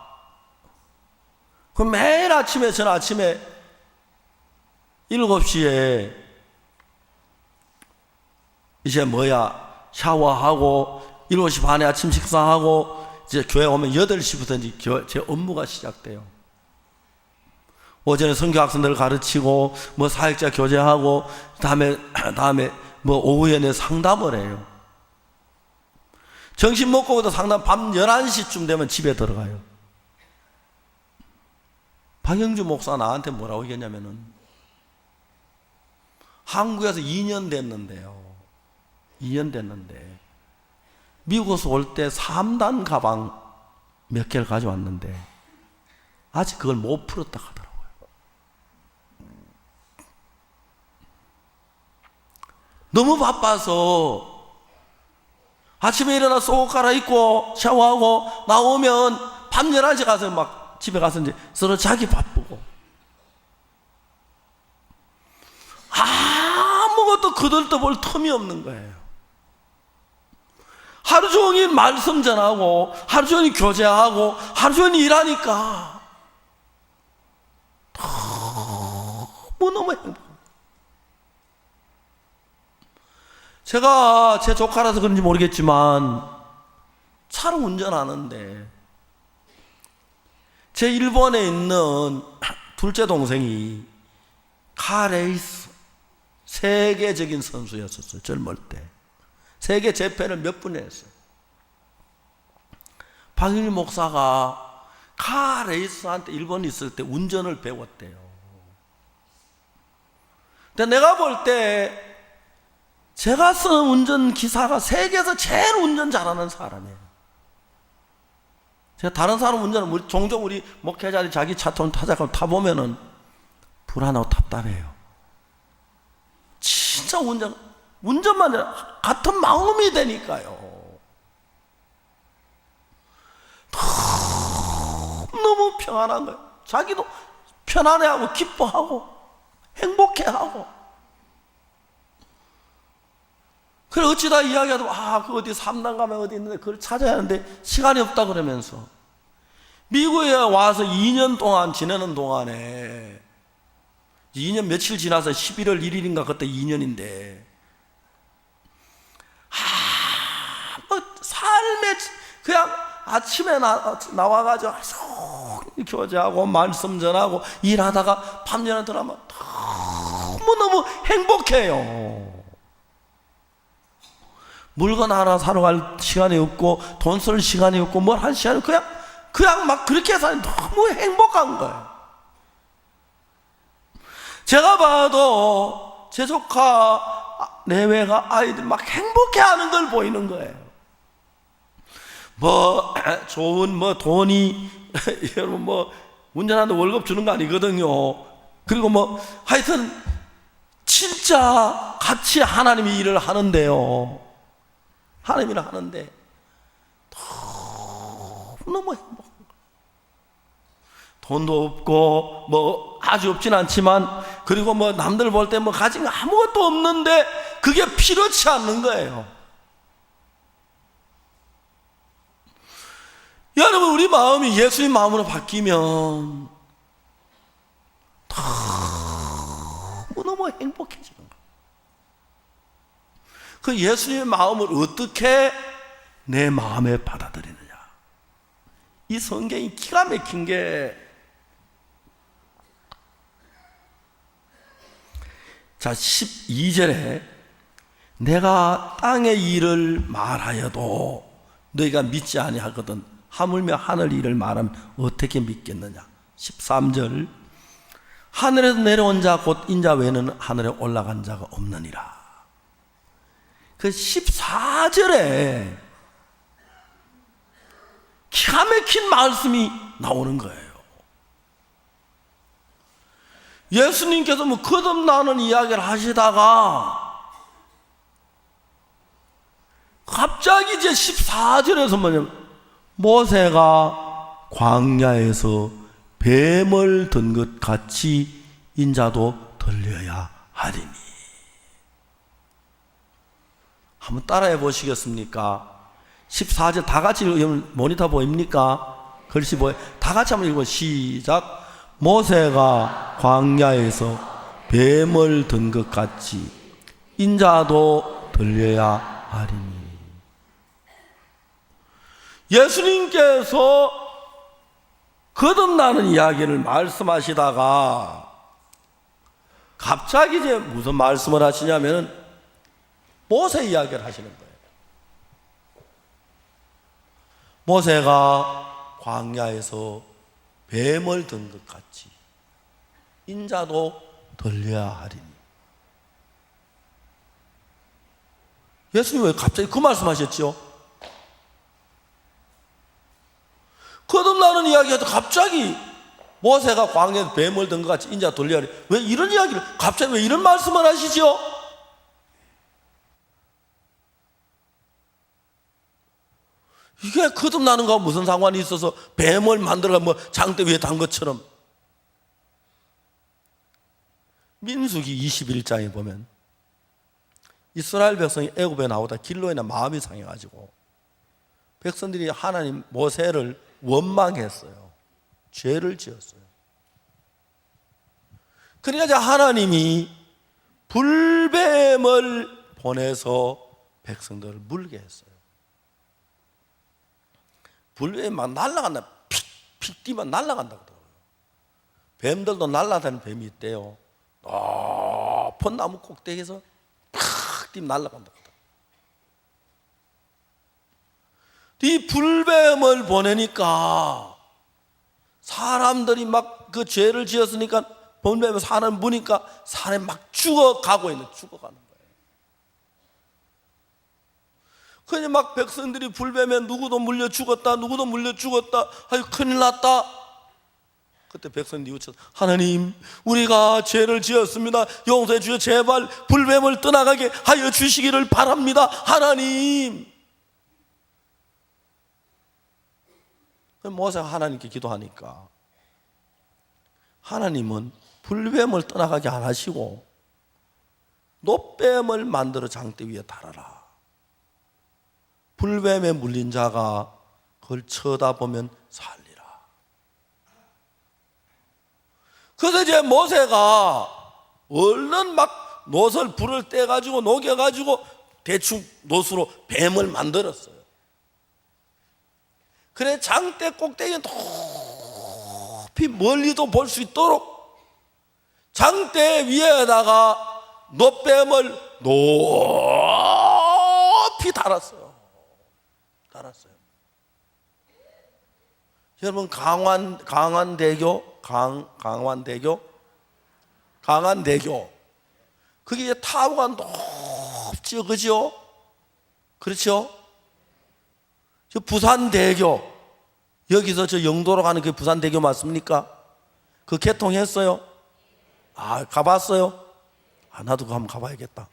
그럼 매일 아침에 저는 아침에 7시에 이제 샤워하고 7시 반에 아침 식사하고 이제 교회 오면 8시부터 이제 제 업무가 시작돼요. 오전에 선교 학생들 가르치고 사역자 교제하고 다음에 오후에 내 상담을 해요. 점심 먹고부터 상담 밤 11시쯤 되면 집에 들어가요. 박영주 목사 나한테 뭐라고 얘기했냐면은 한국에서 2년 됐는데요. 2년 됐는데 미국에서 올 때 3단 가방 몇 개를 가져왔는데 아직 그걸 못 풀었다 하더라고요. 너무 바빠서 아침에 일어나서 옷 갈아입고 샤워하고 나오면 밤 11시 가서 집에 가서 이제 서로 자기 바쁘고 아무것도 거들떠볼 틈이 없는 거예요. 하루 종일 말씀 전하고 하루 종일 교제하고 하루 종일 일하니까 너무 행복해요. 제가 제 조카라서 그런지 모르겠지만 차를 운전하는데 제 일본에 있는 둘째 동생이 카레이스 세계적인 선수였었어요. 젊을 때 세계 재패를 몇 번 했어요. 박일리 목사가 카레이스한테 일본에 있을 때 운전을 배웠대요. 근데 내가 볼 때 제가 쓴 운전기사가 세계에서 제일 운전 잘하는 사람이에요. 제가 다른 사람 운전을 종종 우리 목회자들이 자기 차 타자고 타보면은 불안하고 답답해요. 진짜 운전만 같은 마음이 되니까요. 평안한 거예요. 자기도 편안해하고 기뻐하고 행복해하고. 그래 어찌다 이야기하도 그 어디 삼당 가면 어디 있는데 그걸 찾아야 하는데 시간이 없다 그러면서 미국에 와서 2년 동안 지내는 동안에 2년 며칠 지나서 11월 1일인가 그때 2년인데 삶에 그냥 아침에 나와가지고 교제하고 말씀 전하고 일하다가 밤전에 들어가면 너무너무 행복해요. 물건 하나 사러 갈 시간이 없고 돈 쓸 시간이 없고 뭘 할 시간이 그냥 막 그렇게 해서 너무 행복한 거예요. 제가 봐도 제 조카 내외가 아이들 막 행복해하는 걸 보이는 거예요. 좋은 돈이 여러분 운전하는데 월급 주는 거 아니거든요. 그리고 하여튼 진짜 같이 하나님이 일을 하는데요. 하나님 일을 하는데 너무 행복한 거예요. 돈도 없고 아주 없진 않지만 그리고 남들 볼 때 가진 거 아무것도 없는데 그게 필요치 않는 거예요. 여러분 우리 마음이 예수님 마음으로 바뀌면 너무 행복해지는 거예요. 그 예수님의 마음을 어떻게 내 마음에 받아들이느냐. 이 성경이 기가 막힌 게 자 12절에 내가 땅의 일을 말하여도 너희가 믿지 아니하거든 하물며 하늘 일을 말하면 어떻게 믿겠느냐. 13절 하늘에서 내려온 자 곧 인자 외에는 하늘에 올라간 자가 없느니라. 그 14절에 기가 막힌 말씀이 나오는 거예요. 예수님께서 거듭나는 이야기를 하시다가 갑자기 이제 14절에서 뭐냐면 모세가 광야에서 뱀을 든 것 같이 인자도 들려야 하리니. 한번 따라해 보시겠습니까? 14절 다 같이 모니터 보입니까? 글씨 보여요? 다 같이 한번 읽어. 시작. 모세가 광야에서 뱀을 든 것 같이 인자도 들려야 하리니. 예수님께서 거듭나는 이야기를 말씀하시다가 갑자기 이제 무슨 말씀을 하시냐면 모세 이야기를 하시는 거예요. 모세가 광야에서 뱀을 든 것 같이 인자도 들려야 하리니. 예수님 왜 갑자기 그 말씀하셨죠? 거듭나는 이야기에서 갑자기 모세가 광야에서 뱀을 든 것 같이 인자 돌려야 하리니. 왜 이런 이야기를 갑자기 왜 이런 말씀을 하시죠? 이게 거듭나는 거와 무슨 상관이 있어서 뱀을 만들어 장대 위에 단 것처럼. 민수기 21장에 보면 이스라엘 백성이 애굽에 나오다 길로 인해 마음이 상해가지고 백성들이 하나님 모세를 원망했어요. 죄를 지었어요. 그러니까 이제 하나님이 불뱀을 보내서 백성들을 물게 했어요. 불뱀이 막 날아간다. 픽픽 뛰면 날아간다고 그러더라고요. 뱀들도 날아다니는 뱀이 있대요. 높은 나무 꼭대기에서 팍 뛰면 날아간다고 그러더라고요. 이 불뱀을 보내니까 사람들이 막 그 죄를 지었으니까 불뱀이 사람 무니까 사람이 막 죽어가는 거예요. 그냥 막 백성들이 불뱀에 누구도 물려 죽었다, 누구도 물려 죽었다, 아유 큰일 났다. 그때 백성들이 뉘우쳐서 하나님 우리가 죄를 지었습니다. 용서해 주여 제발 불뱀을 떠나가게 하여 주시기를 바랍니다. 하나님. 모세가 하나님께 기도하니까 하나님은 불뱀을 떠나가게 안 하시고 놋뱀을 만들어 장대 위에 달아라. 불뱀에 물린 자가 그걸 쳐다보면 살리라. 그래서 이제 모세가 얼른 막 놋을 불을 떼가지고 녹여가지고 대충 놋으로 뱀을 만들었어요. 그래 장대 꼭대기에 높이 멀리도 볼 수 있도록 장대 위에다가 놋뱀을 높이 달았어요. 여러분 강원대교 그게 이제 타워가 높지요, 그죠? 그렇죠? 저 부산대교 여기서 저 영도로 가는 그 부산대교 맞습니까? 그 개통했어요? 아, 가봤어요? 아, 나도 그거 한번 가봐야겠다.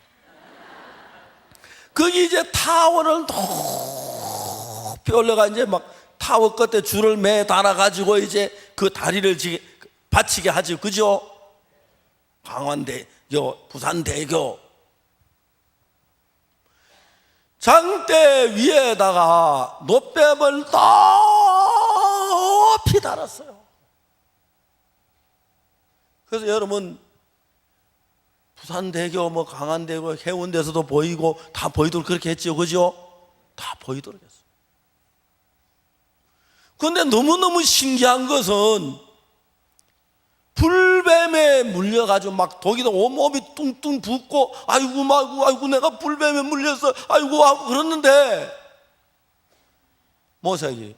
거기 이제 타워를 높이 올라가 이제 막 타워 끝에 줄을 매 달아가지고 이제 그 다리를 받치게 하죠, 그죠? 강원대교, 부산대교. 장대 위에다가 놋뱀을 높이 달았어요. 그래서 여러분 부산대교, 뭐 강안대교, 해운대에서도 보이고 다 보이도록 그렇게 했죠, 그죠? 다 보이도록 했어요. 그런데 너무너무 신기한 것은 불뱀에 물려가지고 막 독이도 온몸이 뚱뚱 붓고 아이고 내가 불뱀에 물렸어 아이고 하고 그랬는데 모세기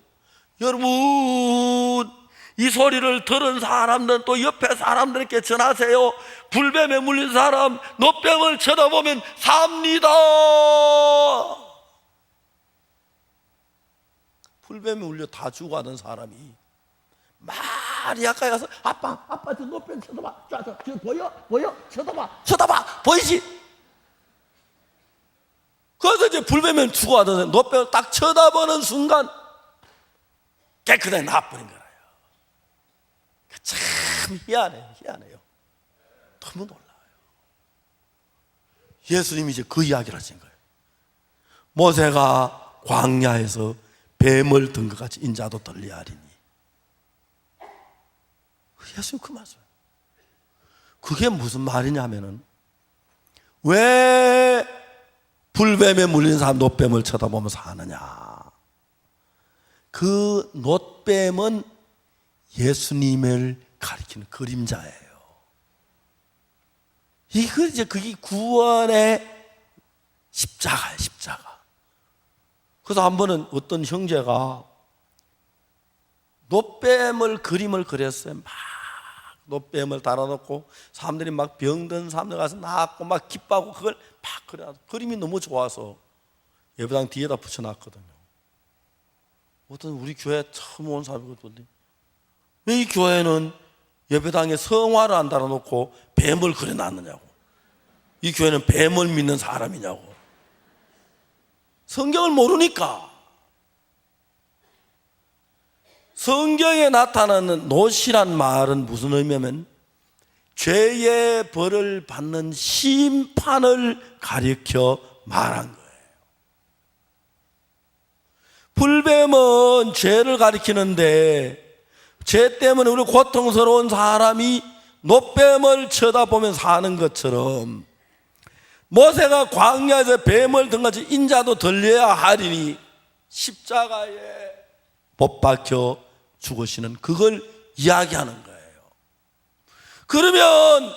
여러분 이 소리를 들은 사람들은 또 옆에 사람들에게 전하세요. 불뱀에 물린 사람 놋뱀을 쳐다보면 삽니다. 불뱀에 물려 다 죽어가는 사람이 말이 가까이 가서 아빠 저 놋뱀 쳐다봐. 저 보여? 쳐다봐. 보이지? 그래서 이제 불뱀에 죽어가던 놋뱀을 딱 쳐다보는 순간 깨끗하게 나와버린 거예요. 참 희한해요. 너무 놀라워요. 예수님이 이제 그 이야기를 하신 거예요. 모세가 광야에서 뱀을 든 것 같이 인자도 들리야 하리니. 예수님 그 말씀. 그게 무슨 말이냐면은 왜 불뱀에 물린 사람 놋뱀을 쳐다보면서 하느냐. 그 놋뱀은 예수님을 가리키는 그림자예요. 그게 구원의 십자가예요, 십자가. 그래서 한 번은 어떤 형제가 놋뱀을 그림을 그렸어요. 막 놋뱀을 달아놓고 사람들이 막 병든 사람들 가서 낫고 막 기뻐하고 그걸 막 그려. 그림이 너무 좋아서 예배당 뒤에다 붙여놨거든요. 어떤 우리 교회 처음 온 사람이거든요. 왜 이 교회는 예배당에 성화를 안 달아놓고 뱀을 그려놨느냐고. 이 교회는 뱀을 믿는 사람이냐고. 성경을 모르니까. 성경에 나타나는 놋이란 말은 무슨 의미냐면 죄의 벌을 받는 심판을 가리켜 말한 거예요. 불뱀은 죄를 가리키는데 죄 때문에 우리 고통스러운 사람이 놋뱀을 쳐다보며 사는 것처럼 모세가 광야에서 뱀을 든 같이 인자도 들려야 하리니 십자가에 못 박혀 죽으시는 그걸 이야기하는 거예요. 그러면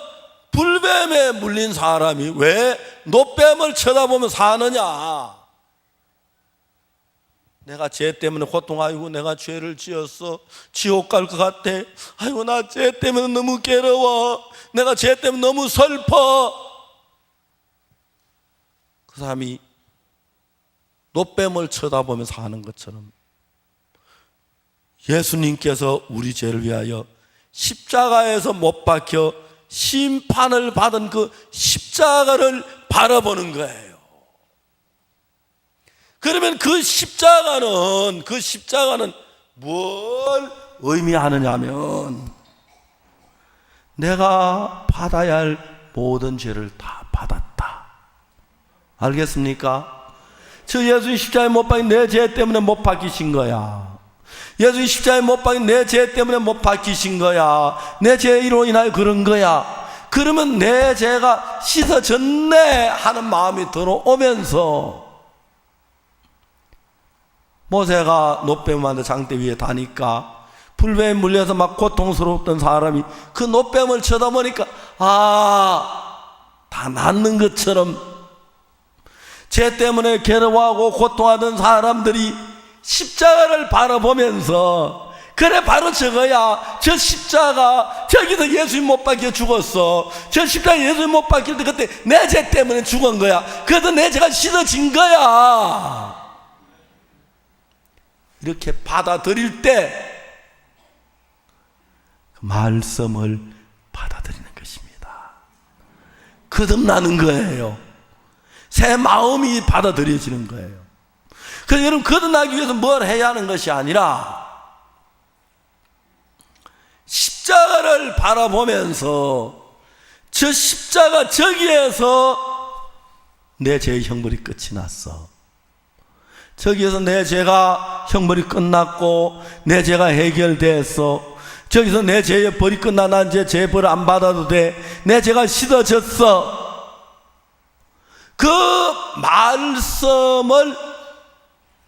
불뱀에 물린 사람이 왜 놋뱀을 쳐다보며 사느냐? 내가 죄 때문에 고통하고 내가 죄를 지었어. 지옥 갈 것 같아. 아이고 나 죄 때문에 너무 괴로워. 내가 죄 때문에 너무 슬퍼. 그 사람이 놋뱀을 쳐다보면서 하는 것처럼 예수님께서 우리 죄를 위하여 십자가에서 못 박혀 심판을 받은 그 십자가를 바라보는 거예요. 그러면 그 십자가는 뭘 의미하느냐면 내가 받아야 할 모든 죄를 다 받았다. 알겠습니까? 저 예수님 십자가에 못 박힌 내 죄 때문에 못 박히신 거야. 예수님 십자가에 못 박힌 내 죄 때문에 못 박히신 거야. 내 죄로 인하여 그런 거야. 그러면 내 죄가 씻어졌네 하는 마음이 들어오면서 모세가 노뱀한테 장대 위에 다니까 불뱀에 물려서 막 고통스러웠던 사람이 그 노뱀을 쳐다보니까 다 낫는 것처럼 죄 때문에 괴로워하고 고통하던 사람들이 십자가를 바라보면서 그래 바로 저거야. 저 십자가 저기서 예수님 못 박혀 죽었어. 저 십자가 예수님 못 박힐 때 그때 내 죄 때문에 죽은 거야. 그래서 내 죄가 씻어진 거야. 이렇게 받아들일 때 그 말씀을 받아들이는 것입니다. 거듭나는 거예요. 새 마음이 받아들여지는 거예요. 그래서 여러분 거듭나기 위해서 뭘 해야 하는 것이 아니라 십자가를 바라보면서 저 십자가 저기에서 내 죄의 형벌이 끝이 났어. 저기에서 내 죄가 형벌이 끝났고 내 죄가 해결됐어. 저기서 내 죄의 벌이 끝나. 난 이제 죄 벌 안 받아도 돼. 내 죄가 씻어졌어. 그 말씀을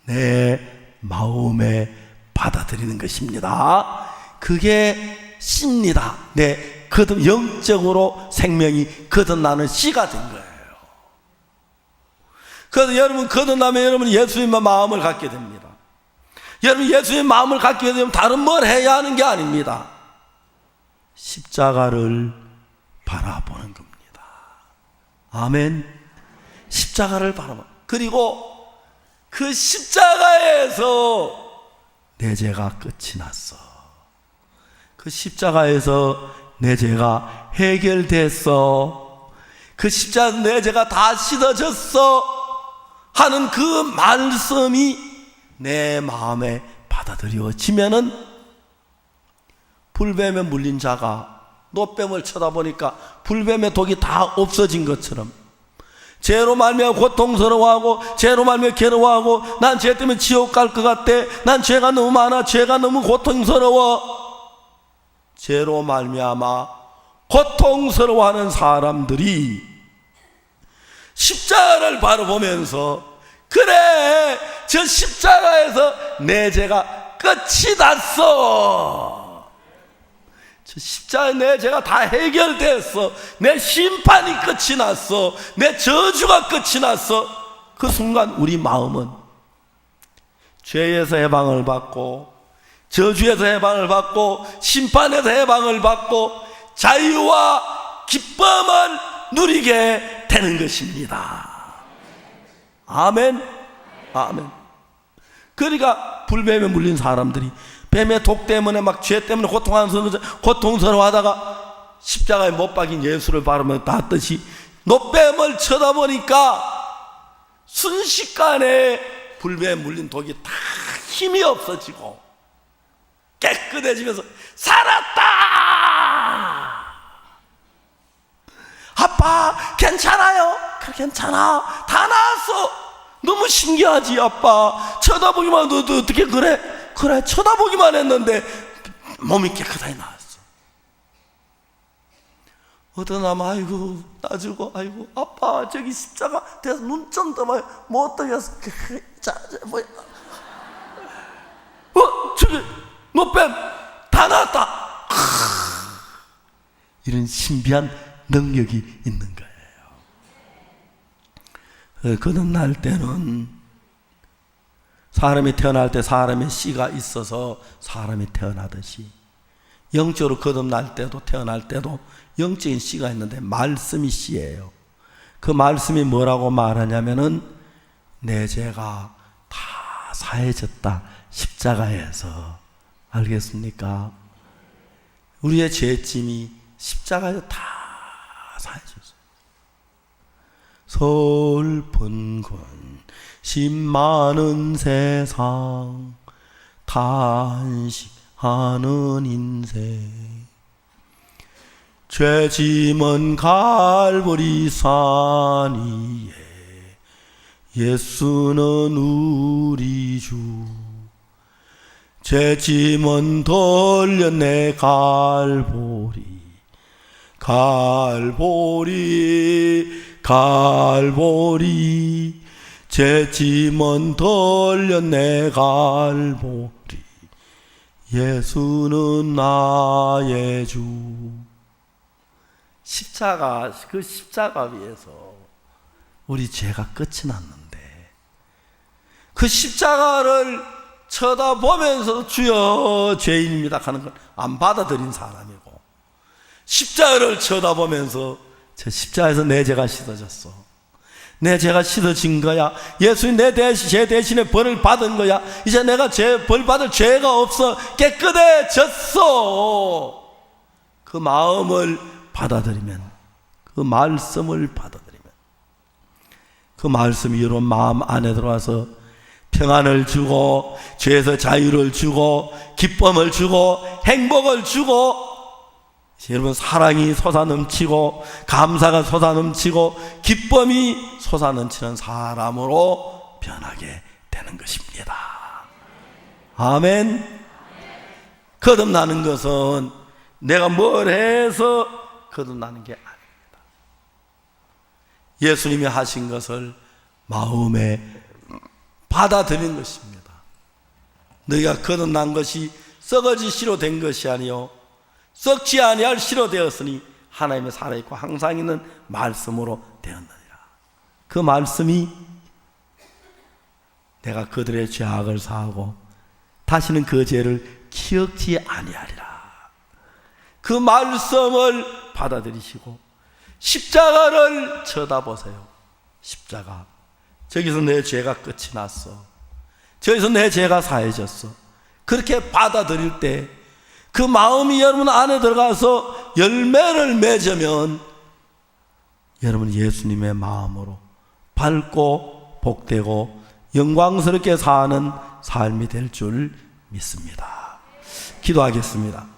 내 마음에 받아들이는 것입니다. 그게 씨입니다. 내 영적으로 생명이 거듭나는 씨가 된 거예요. 그래서 여러분 거듭나면 여러분 예수님의 마음을 갖게 됩니다. 여러분 예수님의 마음을 갖게 되면 다른 뭘 해야 하는 게 아닙니다. 십자가를 바라보는 겁니다. 아멘. 십자가를 바라봐. 그리고 그 십자가에서 내 죄가 끝이 났어. 그 십자가에서 내 죄가 해결됐어. 그 십자가에서 내 죄가 다 씻어졌어 하는 그 말씀이 내 마음에 받아들여지면은 불뱀에 물린 자가 노뱀을 쳐다보니까 불뱀의 독이 다 없어진 것처럼 죄로 말미암아 고통스러워하고 죄로 말미암아 괴로워하고 난 죄 때문에 지옥 갈 것 같대. 난 죄가 너무 많아. 죄가 너무 고통스러워. 죄로 말미암아 고통스러워하는 사람들이 십자가를 바라보면서 그래 저 십자가에서 내 죄가 끝이 났어. 저 십자가에 내 죄가 다 해결됐어. 내 심판이 끝이 났어. 내 저주가 끝이 났어. 그 순간 우리 마음은 죄에서 해방을 받고 저주에서 해방을 받고 심판에서 해방을 받고 자유와 기쁨을 누리게 되는 것입니다. 아멘. 아멘. 그러니까 불뱀에 물린 사람들이 뱀의 독 때문에 막 죄 때문에 고통스러워하다가 십자가에 못 박인 예수를 바라보며 닿았듯이 노뱀을 쳐다보니까 순식간에 불뱀에 물린 독이 다 힘이 없어지고 깨끗해지면서 살았다. 아빠 괜찮아요? 그래 괜찮아. 다 나았어. 너무 신기하지 아빠. 쳐다보기만 해도 어떻게 그래? 그래 쳐다보기만 했는데 몸이 깨끗하게 나았어. 어떤 아마 아이고 나 주고 아이고 아빠 저기 십자가 대서 눈 좀 떠봐요. 뭐 어떻게 해서 뭐야? 저기 노뱀 다 나았다. 이런 신비한 능력이 있는 거예요. 거듭날 때는 사람이 태어날 때 사람의 씨가 있어서 사람이 태어나듯이 영적으로 거듭날 때도 태어날 때도 영적인 씨가 있는데 말씀이 씨예요. 그 말씀이 뭐라고 말하냐면은 내 죄가 다 사해졌다. 십자가에서. 알겠습니까? 우리의 죄짐이 십자가에서 다 사해졌어요. 슬픈 근심 많은 세상 탄식하는 인생 죄 짐은 갈보리 산 위에 예수는 우리 주. 죄 짐은 돌렸네 갈보리 갈보리 갈보리. 죄 짐은 돌렸네 갈보리 예수는 나의 주. 십자가, 그 십자가 위에서 우리 죄가 끝이 났는데 그 십자가를 쳐다보면서 주여 죄인입니다 하는 걸 안 받아들인 사람이고, 십자가를 쳐다보면서 저 십자가에서 내 죄가 씻어졌어, 내 죄가 씻어진 거야, 예수님 제 대신에 벌을 받은 거야, 이제 내가 벌 받을 죄가 없어, 깨끗해졌어. 그 마음을 받아들이면, 그 말씀을 받아들이면, 그 말씀이 여러분 마음 안에 들어와서 평안을 주고 죄에서 자유를 주고 기쁨을 주고 행복을 주고, 여러분 사랑이 솟아넘치고 감사가 솟아넘치고 기쁨이 솟아넘치는 사람으로 변하게 되는 것입니다. 아멘. 거듭나는 것은 내가 뭘 해서 거듭나는 게 아닙니다. 예수님이 하신 것을 마음에 받아들이는 것입니다. 너희가 거듭난 것이 썩어지 씨로 된 것이 아니요 썩지 아니할 씨로 되었으니 하나님의 살아있고 항상 있는 말씀으로 되었느니라. 그 말씀이 내가 그들의 죄악을 사하고 다시는 그 죄를 기억지 아니하리라. 그 말씀을 받아들이시고 십자가를 쳐다보세요. 십자가, 저기서 내 죄가 끝이 났어, 저기서 내 죄가 사해졌어. 그렇게 받아들일 때 그 마음이 여러분 안에 들어가서 열매를 맺으면 여러분 예수님의 마음으로 밝고 복되고 영광스럽게 사는 삶이 될 줄 믿습니다. 기도하겠습니다.